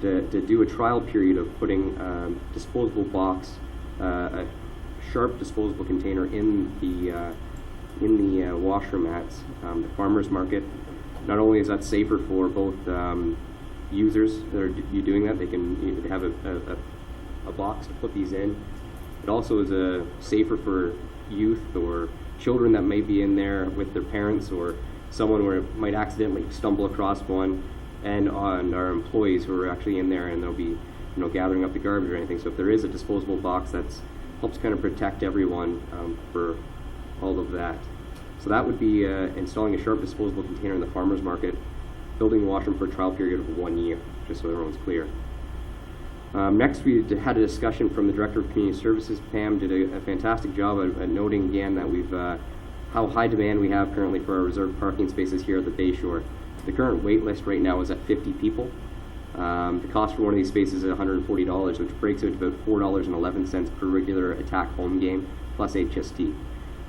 to do a trial period of putting disposable box, a sharp disposable container in the washroom at the farmers market. Not only is that safer for both users that are doing that, they can have a box to put these in. It also is safer for youth or children that may be in there with their parents, or someone where it might accidentally stumble across one, and on our employees who are actually in there and they'll be gathering up the garbage or anything. So if there is a disposable box, that helps kind of protect everyone for all of that. So that would be installing a sharp disposable container in the farmers market, building the washroom for a trial period of 1 year, just so everyone's clear. Next, we had a discussion from the Director of Community Services. Pam did a fantastic job at noting again that we've how high demand we have currently for our reserved parking spaces here at the Bay Shore. The current wait list right now is at 50 people. The cost for one of these spaces is $140, which breaks out to about $4.11 per regular attack home game plus HST.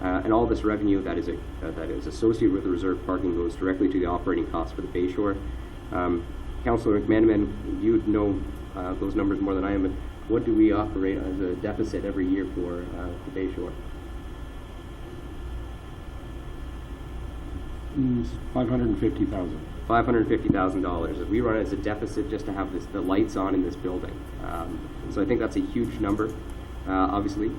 And all this revenue that is associated with the reserved parking goes directly to the operating costs for the Bay Shore. Councillor McManaman, you know those numbers more than I am, but what do we operate as a deficit every year for the Bay Shore? $550,000. $550,000. We run it as a deficit just to have the lights on in this building. So I think that's a huge number, obviously.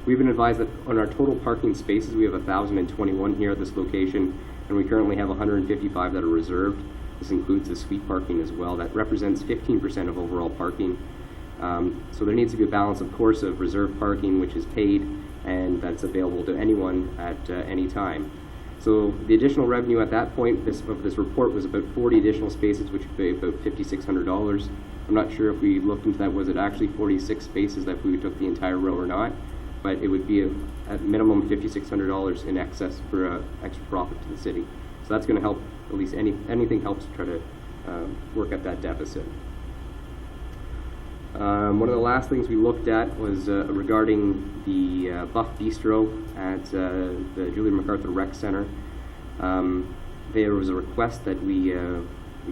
We've been advised that on our total parking spaces, we have 1,021 here at this location, and we currently have 155 that are reserved. This includes the suite parking as well. That represents 15% of overall parking. So there needs to be a balance, of course, of reserved parking, which is paid, and that's available to anyone at any time. So the additional revenue at that point of this report was about 40 additional spaces, which would be about $5,600. I'm not sure if we looked into that, was it actually 46 spaces that we took the entire row or not, but it would be at minimum $5,600 in excess for extra profit to the city. So that's going to help, at least anything helps to try to work at that deficit. One of the last things we looked at was regarding the Buff Bistro at the Julia MacArthur Rec Center. There was a request that we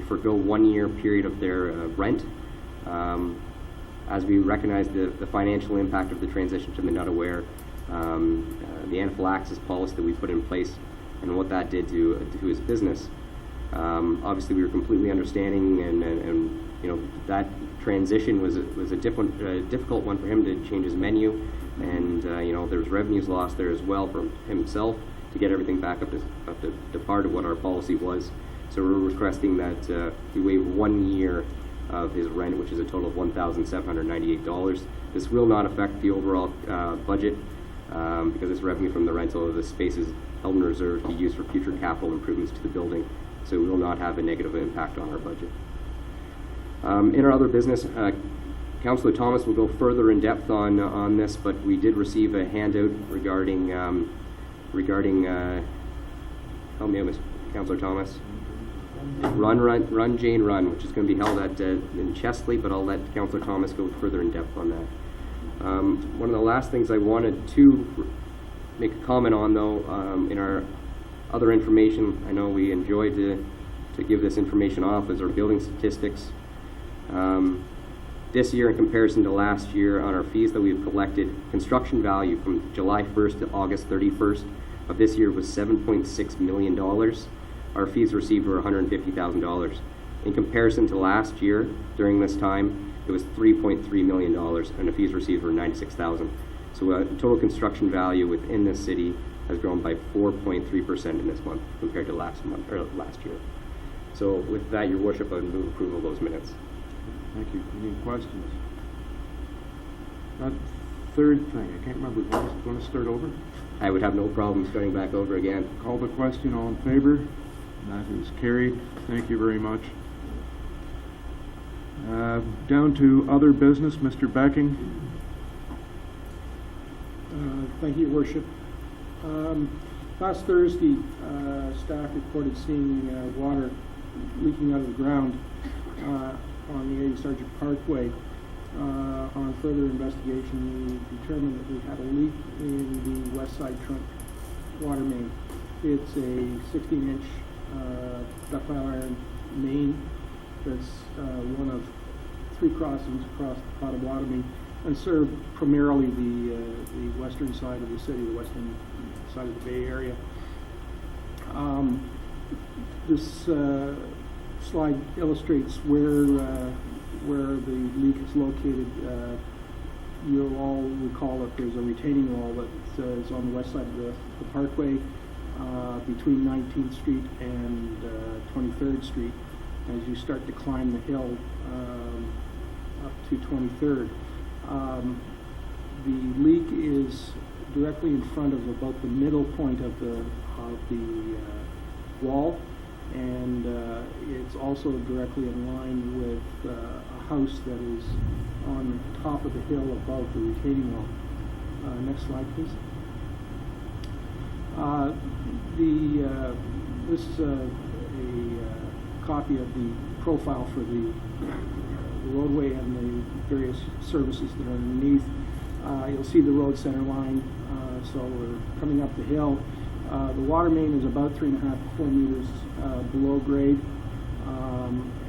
forgo 1 year period of their rent, as we recognize the financial impact of the transition to the Nut-A-Ware, the anaphylaxis policy that we put in place, and what that did to his business. Obviously, we were completely understanding, and you know, that transition was a difficult one for him to change his menu, and you know, there's revenues lost there as well for himself to get everything back up to par to what our policy was. So we're requesting that he waive 1 year of his rent, which is a total of $1,798. This will not affect the overall budget because it's revenue from the rental of the spaces held in reserve to be used for future capital improvements to the building. So it will not have a negative impact on our budget. In our other business, Councillor Thomas will go further in depth on this, but we did receive a handout regarding help me out, Councillor Thomas. Run Jane Run, which is going to be held at in Chesley, but I'll let Councillor Thomas go further in depth on that. One of the last things I wanted to make a comment on, though, in our other information, I know we enjoyed to give this information off, is our building statistics. This year, in comparison to last year, on our fees that we've collected, construction value from July 1st to August 31st of this year was $7.6 million. Our fees received were $150,000. In comparison to last year, during this time, it was $3.3 million, and the fees received were $96,000. So total construction value within this city has grown by 4.3% in this month compared to last year. So with that, Your Worship, I would move approval of those minutes. Thank you. Any questions? That third thing, I can't remember. Want to start over? I would have no problem starting back over again. Call the question. All in favor? That is carried. Thank you very much. Down to other business, Mr. Becking. Thank you, Your Worship. Last Thursday, staff reported seeing water leaking out of the ground on the A. Sargent Parkway. On further investigation, we determined that we had a leak in the west side trunk water main. It's a 16-inch ductile iron main that's one of 3 crossings across the Potawatomi and served primarily the western side of the city, the western side of the Bay Area. This slide illustrates where the leak is located. You'll all recall that there's a retaining wall that is on the west side of the parkway between 19th Street and 23rd Street as you start to climb the hill up to 23rd. The leak is directly in front of about the middle point of the wall, and it's also directly in line with a house that is on the top of the hill above the retaining wall. Next slide, please. This is a copy of the profile for the roadway and the various services that are underneath. You'll see the road center line, so we're coming up the hill. The water main is about 3.5 to 4 meters below grade,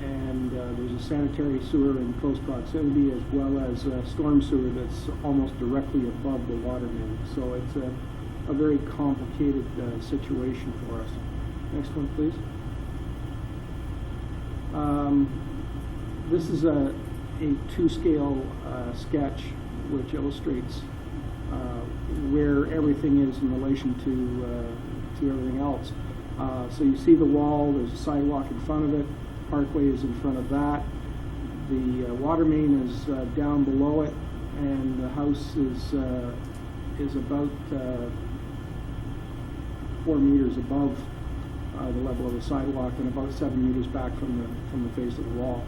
and there's a sanitary sewer in close proximity as well as a storm sewer that's almost directly above the water main. So it's a very complicated situation for us. Next one, please. This is a 2-scale sketch which illustrates where everything is in relation to everything else. So you see the wall, there's a sidewalk in front of it, parkway is in front of that, the water main is down below it, and the house is about 4 meters above the level of the sidewalk and about 7 meters back from the face of the wall.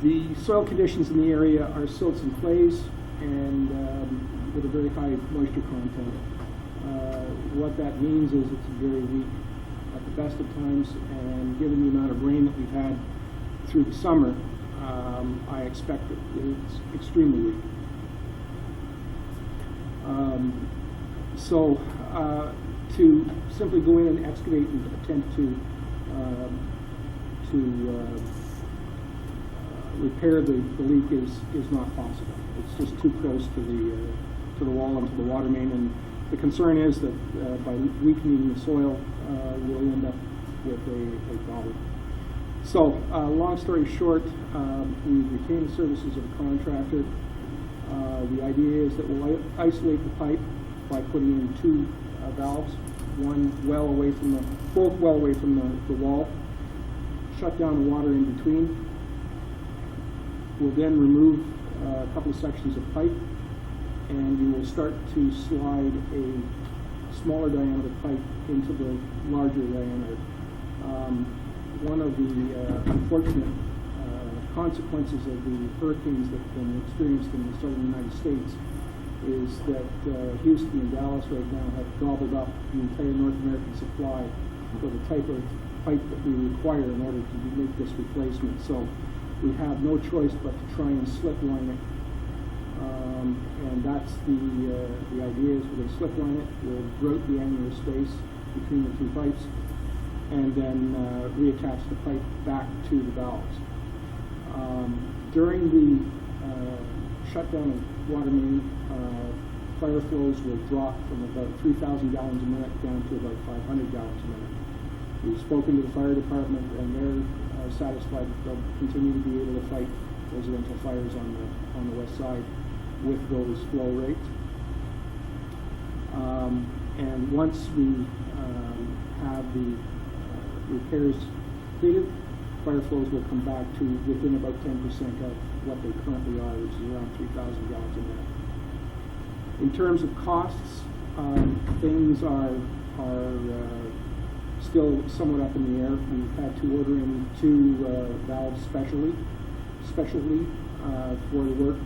The soil conditions in the area are silts and clays, and with a very high moisture content. What that means is it's very weak at the best of times, and given the amount of rain that we've had through the summer, I expect that it's extremely weak. So to simply go in and excavate and attempt to repair the leak is not possible. It's just too close to the wall and to the water main, and the concern is that by weakening the soil, we'll end up with a problem. So, long story short, we retain the services of a contractor. The idea is that we'll isolate the pipe by putting in two valves, both well away from the wall, shut down the water in between. We'll then remove a couple of sections of pipe, and we will start to slide a smaller diameter pipe into the larger diameter. One of the unfortunate consequences of the hurricanes that have been experienced in the southern United States is that Houston and Dallas right now have gobbled up the entire North American supply for the type of pipe that we require in order to make this replacement. So we have no choice but to try and slip line it. And that's the idea is we're going to slip line it, we'll grout the annular space between the two pipes, and then reattach the pipe back to the valves. During the shutdown of water main, fire flows will drop from about 3,000 gallons a minute down to about 500 gallons a minute. We've spoken to the fire department, and they're satisfied that they'll continue to be able to fight residential fires on the west side with those flow rates. And once we have the repairs completed, fire flows will come back to within about 10% of what they currently are, which is around 3,000 gallons a minute. In terms of costs, things are still somewhat up in the air. We've had to order in two valves specially for the work.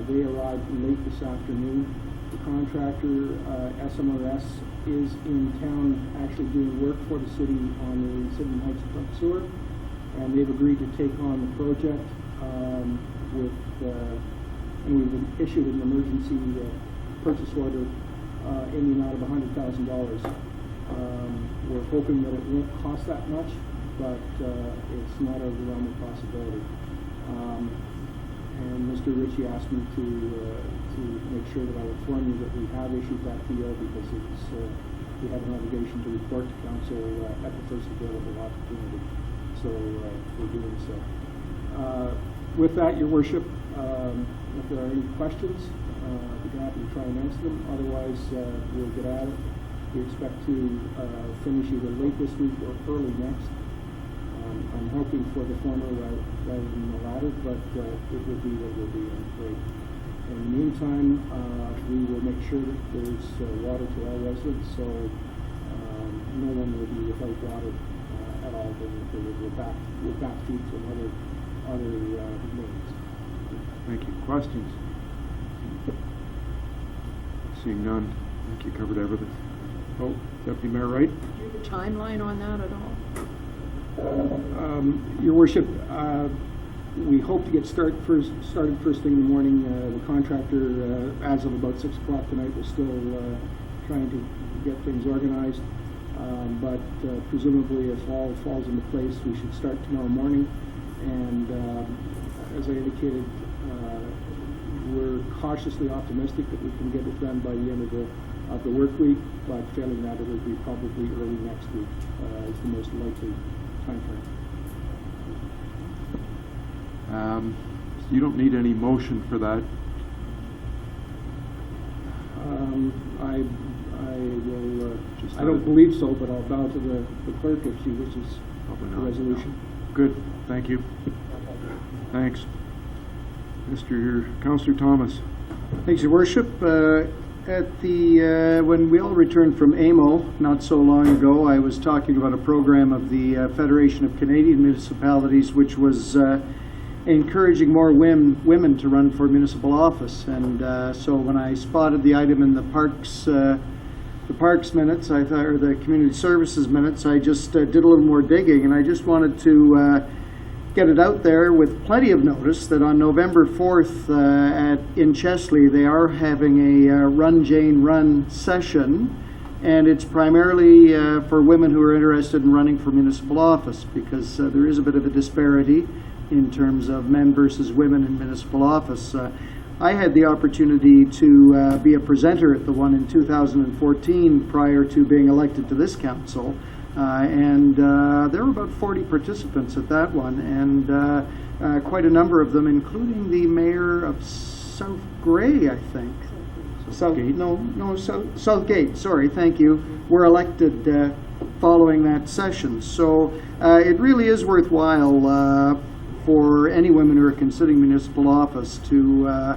They arrived late this afternoon. The contractor, SMRS, is in town actually doing work for the city on the Sydenham Heights Front Sewer, and they've agreed to take on the project and we've issued an emergency purchase order in the amount of $100,000. We're hoping that it won't cost that much, but it's not out of the realm of possibility. And Mr. Ritchie asked me to make sure that I inform you that we have issued that PO because we have an obligation to report to council at the first available opportunity. So we're doing so. With that, Your Worship, if there are any questions, we'd be happy to try and answer them. Otherwise, we'll get at it. We expect to finish either late this week or early next. I'm hoping for the former rather than the latter, but it will be what it will be, I'm afraid. In the meantime, we will make sure that there's water to all residents, so no one will be without water at all during the period. We'll backfeed from other means. Thank you. Questions? Seeing none, I think you covered everything. Oh, Deputy Mayor Wright? Do you have a timeline on that at all? Your Worship, we hope to get started first thing in the morning. The contractor, as of about 6 o'clock tonight, was still trying to get things organized. But presumably, if all falls into place, we should start tomorrow morning. And as I indicated, we're cautiously optimistic that we can get it done by the end of the work week. But failing that, it will be probably early next week. Is the most likely time frame. You don't need any motion for that. I will. I don't believe so, but I'll bow to the clerk if she wishes the resolution. Good. Thank you. Thanks. Councillor Thomas. Thanks, Your Worship. At the when we all returned from AMO not so long ago, I was talking about a program of the Federation of Canadian Municipalities, which was encouraging more women to run for municipal office. And so when I spotted the item in the parks minutes, I thought, or the community services minutes, I just did a little more digging, and I just wanted to get it out there with plenty of notice that on November 4th in Chesley, they are having a Run Jane Run session, and it's primarily for women who are interested in running for municipal office, because there is a bit of a disparity in terms of men versus women in municipal office. I had the opportunity to be a presenter at the one in 2014 prior to being elected to this council. And there were about 40 participants at that one, and quite a number of them, including the mayor of South Gray, I think. Southgate, sorry, thank you, were elected following that session. So it really is worthwhile for any women who are considering municipal office to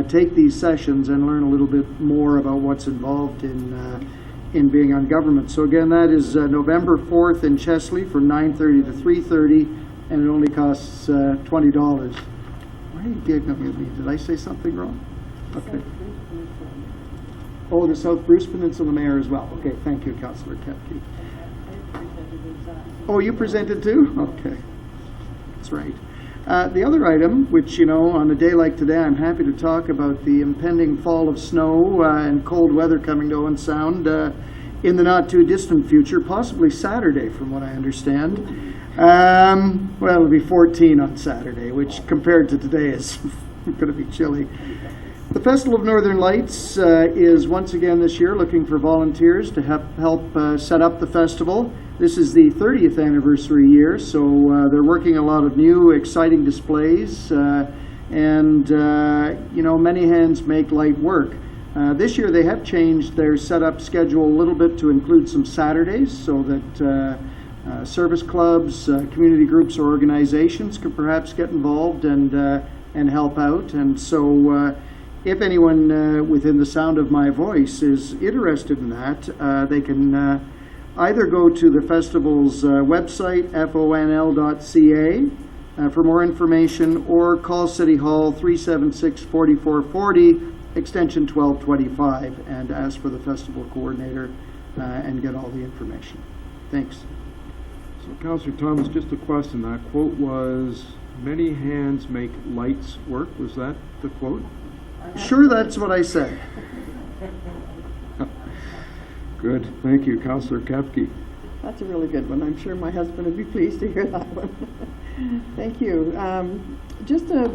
take these sessions and learn a little bit more about what's involved in being on government. So again, that is November 4th in Chesley from 9:30 to 3:30, and it only costs $20. Why are you giggling at me? Did I say something wrong? Okay. Oh, the South Bruce Peninsula Mayor as well. Okay, thank you, Councillor Kepke. Oh, you presented too? Okay. That's right. The other item, which, you know, on a day like today, I'm happy to talk about the impending fall of snow and cold weather coming to Owen Sound in the not too distant future, possibly Saturday, from what I understand. Well, it'll be 14 on Saturday, which compared to today is going to be chilly. The Festival of Northern Lights is once again this year looking for volunteers to help set up the festival. This is the 30th anniversary year, so they're working a lot of new, exciting displays, and you know, many hands make light work. This year they have changed their setup schedule a little bit to include some Saturdays, so that service clubs, community groups, or organizations could perhaps get involved and help out. And so if anyone within the sound of my voice is interested in that, they can either go to the festival's website, fonl.ca, for more information, or call City Hall 376-4440, extension 1225, and ask for the festival coordinator and get all the information. Thanks. So, Councillor Thomas, just a question. That quote was, "Many hands make lights work." Was that the quote? Sure, that's what I said. Good. Thank you, Councillor Kepke. That's a really good one. I'm sure my husband would be pleased to hear that one. Thank you. Just a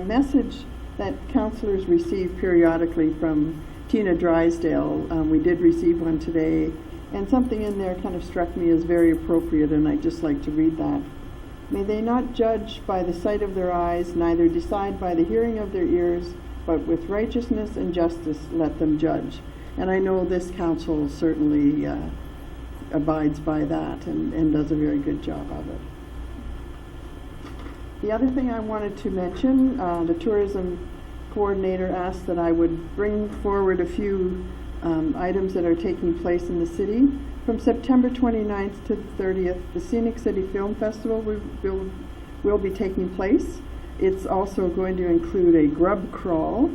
message that councillors receive periodically from Tina Drysdale. We did receive one today, and something in there kind of struck me as very appropriate, and I'd just like to read that. "May they not judge by the sight of their eyes, neither decide by the hearing of their ears, but with righteousness and justice let them judge." And I know this council certainly abides by that and does a very good job of it. The other thing I wanted to mention, the tourism coordinator asked that I would bring forward a few items that are taking place in the city. From September 29th to the 30th, the Scenic City Film Festival will be taking place. It's also going to include a grub crawl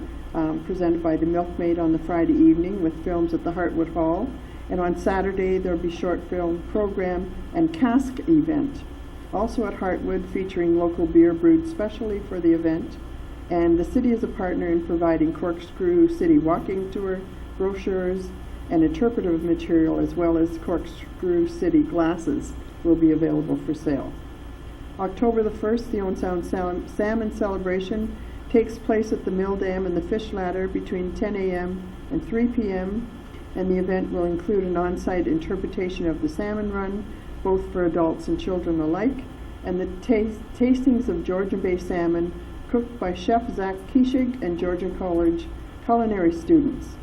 presented by the Milkmaid on the Friday evening with films at the Hartwood Hall. And on Saturday, there'll be short film program and cask event. Also at Hartwood, featuring local beer brewed specially for the event. And the city is a partner in providing Corkscrew City walking tour, brochures, and interpretive material, as well as Corkscrew City glasses will be available for sale. October the 1st, the Owen Sound Salmon Celebration takes place at the Mill Dam and the Fish Ladder between 10 a.m. and 3 p.m. and the event will include an on-site interpretation of the salmon run, both for adults and children alike, and the tastings of Georgian Bay salmon cooked by Chef Zach Kishig and Georgian College culinary students.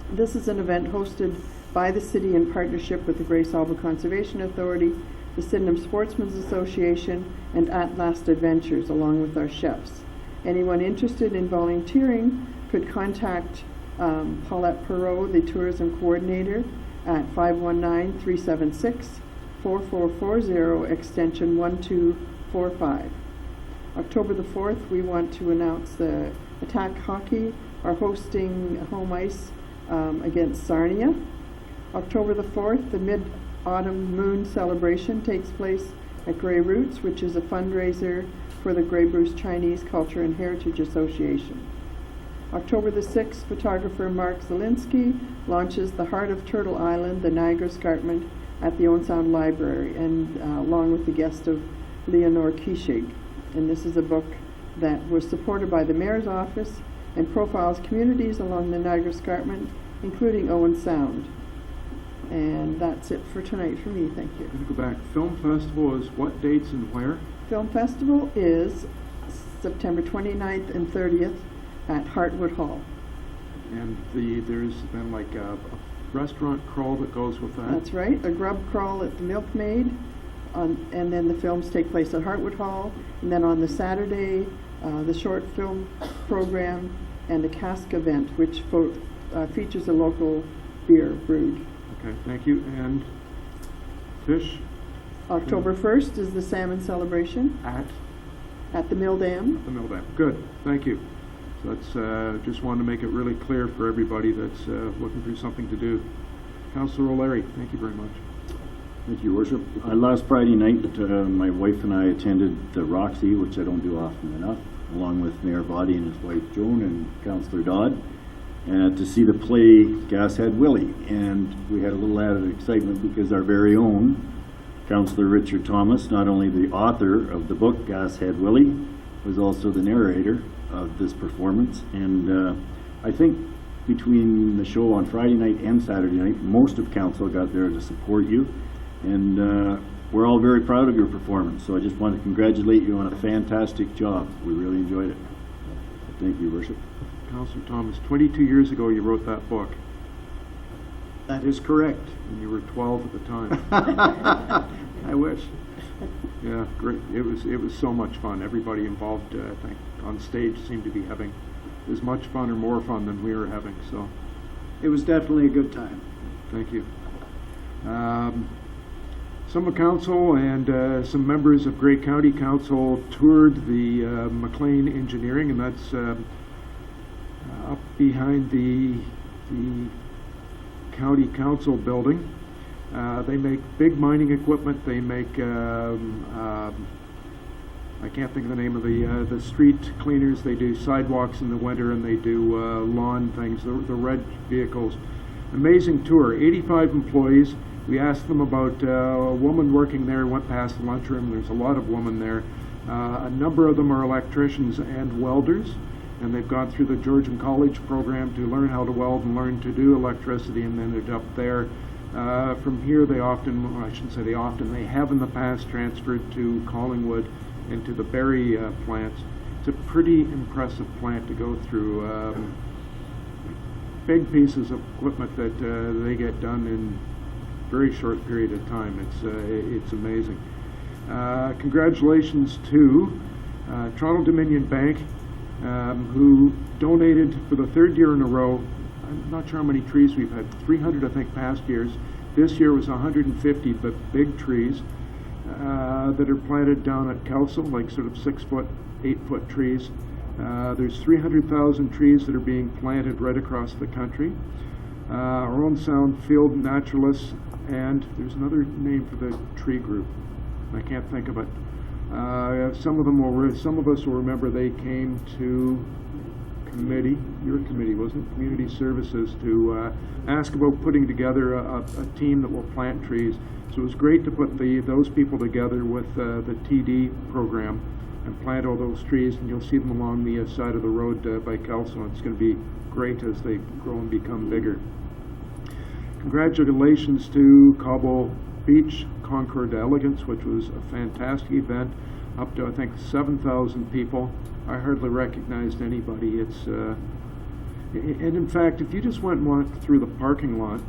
This is an event hosted by the city in partnership with the Grace Alba Conservation Authority, the Sydenham Sportsmen's Association, and At Last Adventures, along with our chefs. Anyone interested in volunteering could contact Paulette Perot, the tourism coordinator, at 519-376-4440, extension 1245. October the 4th, we want to announce the Attack Hockey are hosting home ice against Sarnia. October the 4th, the Mid-Autumn Moon Celebration takes place at Grey Roots, which is a fundraiser for the Grey Bruce Chinese Culture and Heritage Association. October the 6th, photographer Mark Zielinski launches The Heart of Turtle Island, the Niagara Escarpment, at the Owen Sound Library, and along with the guest of Leonore Kishig. And this is a book that was supported by the Mayor's Office and profiles communities along the Niagara Escarpment, including Owen Sound. And that's it for tonight for me, thank you. Going to go back. Film Festival is what dates and where? Film Festival is September 29th and 30th at Hartwood Hall. And there's then like a restaurant crawl that goes with that? That's right, a grub crawl at the Milkmaid, and then the films take place at Hartwood Hall. And then on the Saturday, the short film program and the cask event, which features a local beer brewed. Okay, thank you. And fish? October 1st is the salmon celebration. At the Mill Dam. At the Mill Dam. Good, thank you. So that's, just wanted to make it really clear for everybody that's looking for something to do. Councillor O'Leary, thank you very much. Thank you, Worship. Last Friday night, my wife and I attended the Roxy, which I don't do often enough, along with Mayor Boddy and his wife Joan and Councillor Dodd, to see the play Gashead Willie. And we had a little added excitement because our very own Councillor Richard Thomas, not only the author of the book Gashead Willie, was also the narrator of this performance. And I think between the show on Friday night and Saturday night, most of council got there to support you. And we're all very proud of your performance. So I just want to congratulate you on a fantastic job. We really enjoyed it. Thank you, Worship. Councillor Thomas, 22 years ago you wrote that book. That is correct. And you were 12 at the time. I wish. Yeah, great. It was so much fun. Everybody involved, I think, on stage seemed to be having as much fun or more fun than we were having. So it was definitely a good time. Thank you. Some of council and some members of Grey County Council toured the McLean Engineering, and that's up behind the county council building. They make big mining equipment. They make I can't think of the name of the street cleaners. They do sidewalks in the winter, and they do lawn things, the red vehicles. Amazing tour, 85 employees. We asked them about a woman working there, went past the lunchroom. There's a lot of women there. A number of them are electricians and welders, and they've gone through the Georgian College program to learn how to weld and learn to do electricity, and then they're up there. From here, they often, well, I shouldn't say they often, they have in the past transferred to Collingwood and to the Barrie plants. It's a pretty impressive plant to go through. Big pieces of equipment that they get done in a very short period of time. It's amazing. Congratulations to Toronto Dominion Bank, who donated for the third year in a row. I'm not sure how many trees we've had, 300 I think past years. This year was 150, but big trees that are planted down at Kelso, like sort of 6 foot, 8 foot trees. There's 300,000 trees that are being planted right across the country. Our Owen Sound Field Naturalists, and there's another name for the tree group. I can't think of it. Some of us will remember they came to committee, your committee, wasn't it? Community Services, to ask about putting together a team that will plant trees. So it was great to put those people together with the TD program and plant all those trees, and you'll see them along the side of the road by Kelso. It's going to be great as they grow and become bigger. Congratulations to Cobble Beach Concord Elegance, which was a fantastic event, up to I think 7,000 people. I hardly recognized anybody. And in fact, if you just went and walked through the parking lot,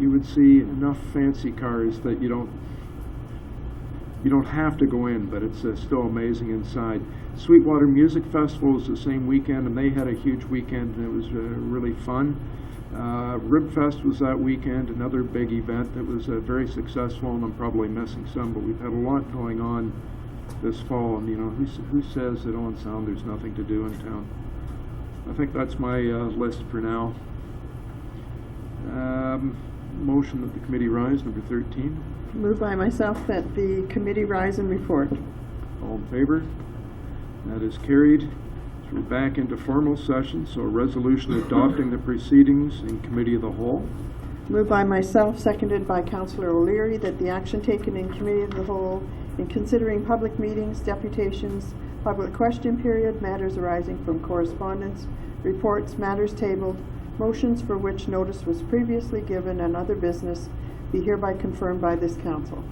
you would see enough fancy cars that you don't have to go in, but it's still amazing inside. Sweetwater Music Festival was the same weekend, and they had a huge weekend, and it was really fun. Ribfest was that weekend, another big event that was very successful, and I'm probably missing some, but we've had a lot going on this fall, and who says that Owen Sound there's nothing to do in town? I think that's my list for now. Motion that the committee rise, number 13. Moved by myself that the committee rise and report. All in favor? That is carried. So we're back into formal session, so a resolution adopting the proceedings in committee of the whole. Moved by myself, seconded by Councillor O'Leary, that the action taken in committee of the whole in considering public meetings, deputations, Public question period, matters arising from correspondence, reports, matters tabled, motions for which notice was previously given, and other business be hereby confirmed by this council.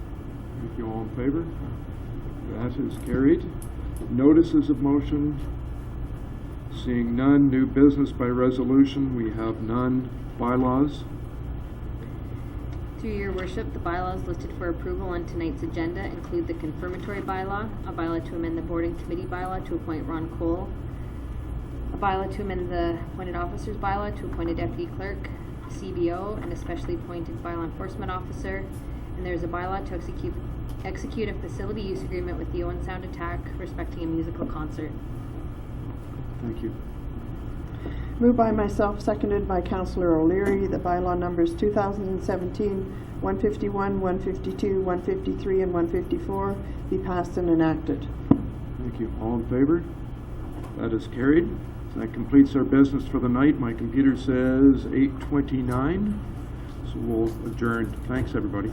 Thank you. All in favor? That is carried. Notices of motion. Seeing none. New business by resolution. We have none. Bylaws. Through your worship, the bylaws listed for approval on tonight's agenda include the confirmatory bylaw, a bylaw to amend the board and committee bylaw to appoint Ron Cole, a bylaw to amend the appointed officers bylaw to appoint a deputy clerk, CBO, and a specially appointed bylaw enforcement officer, and there's a bylaw to execute a facility use agreement with the Owen Sound Attack respecting a musical concert. Thank you. Moved by myself, seconded by Councillor O'Leary, the bylaw numbers 2017 151, 152, 153, and 154 be passed and enacted. Thank you. All in favor? That is carried. So that completes our business for the night. My computer says 8:29, so we'll adjourn. Thanks, everybody.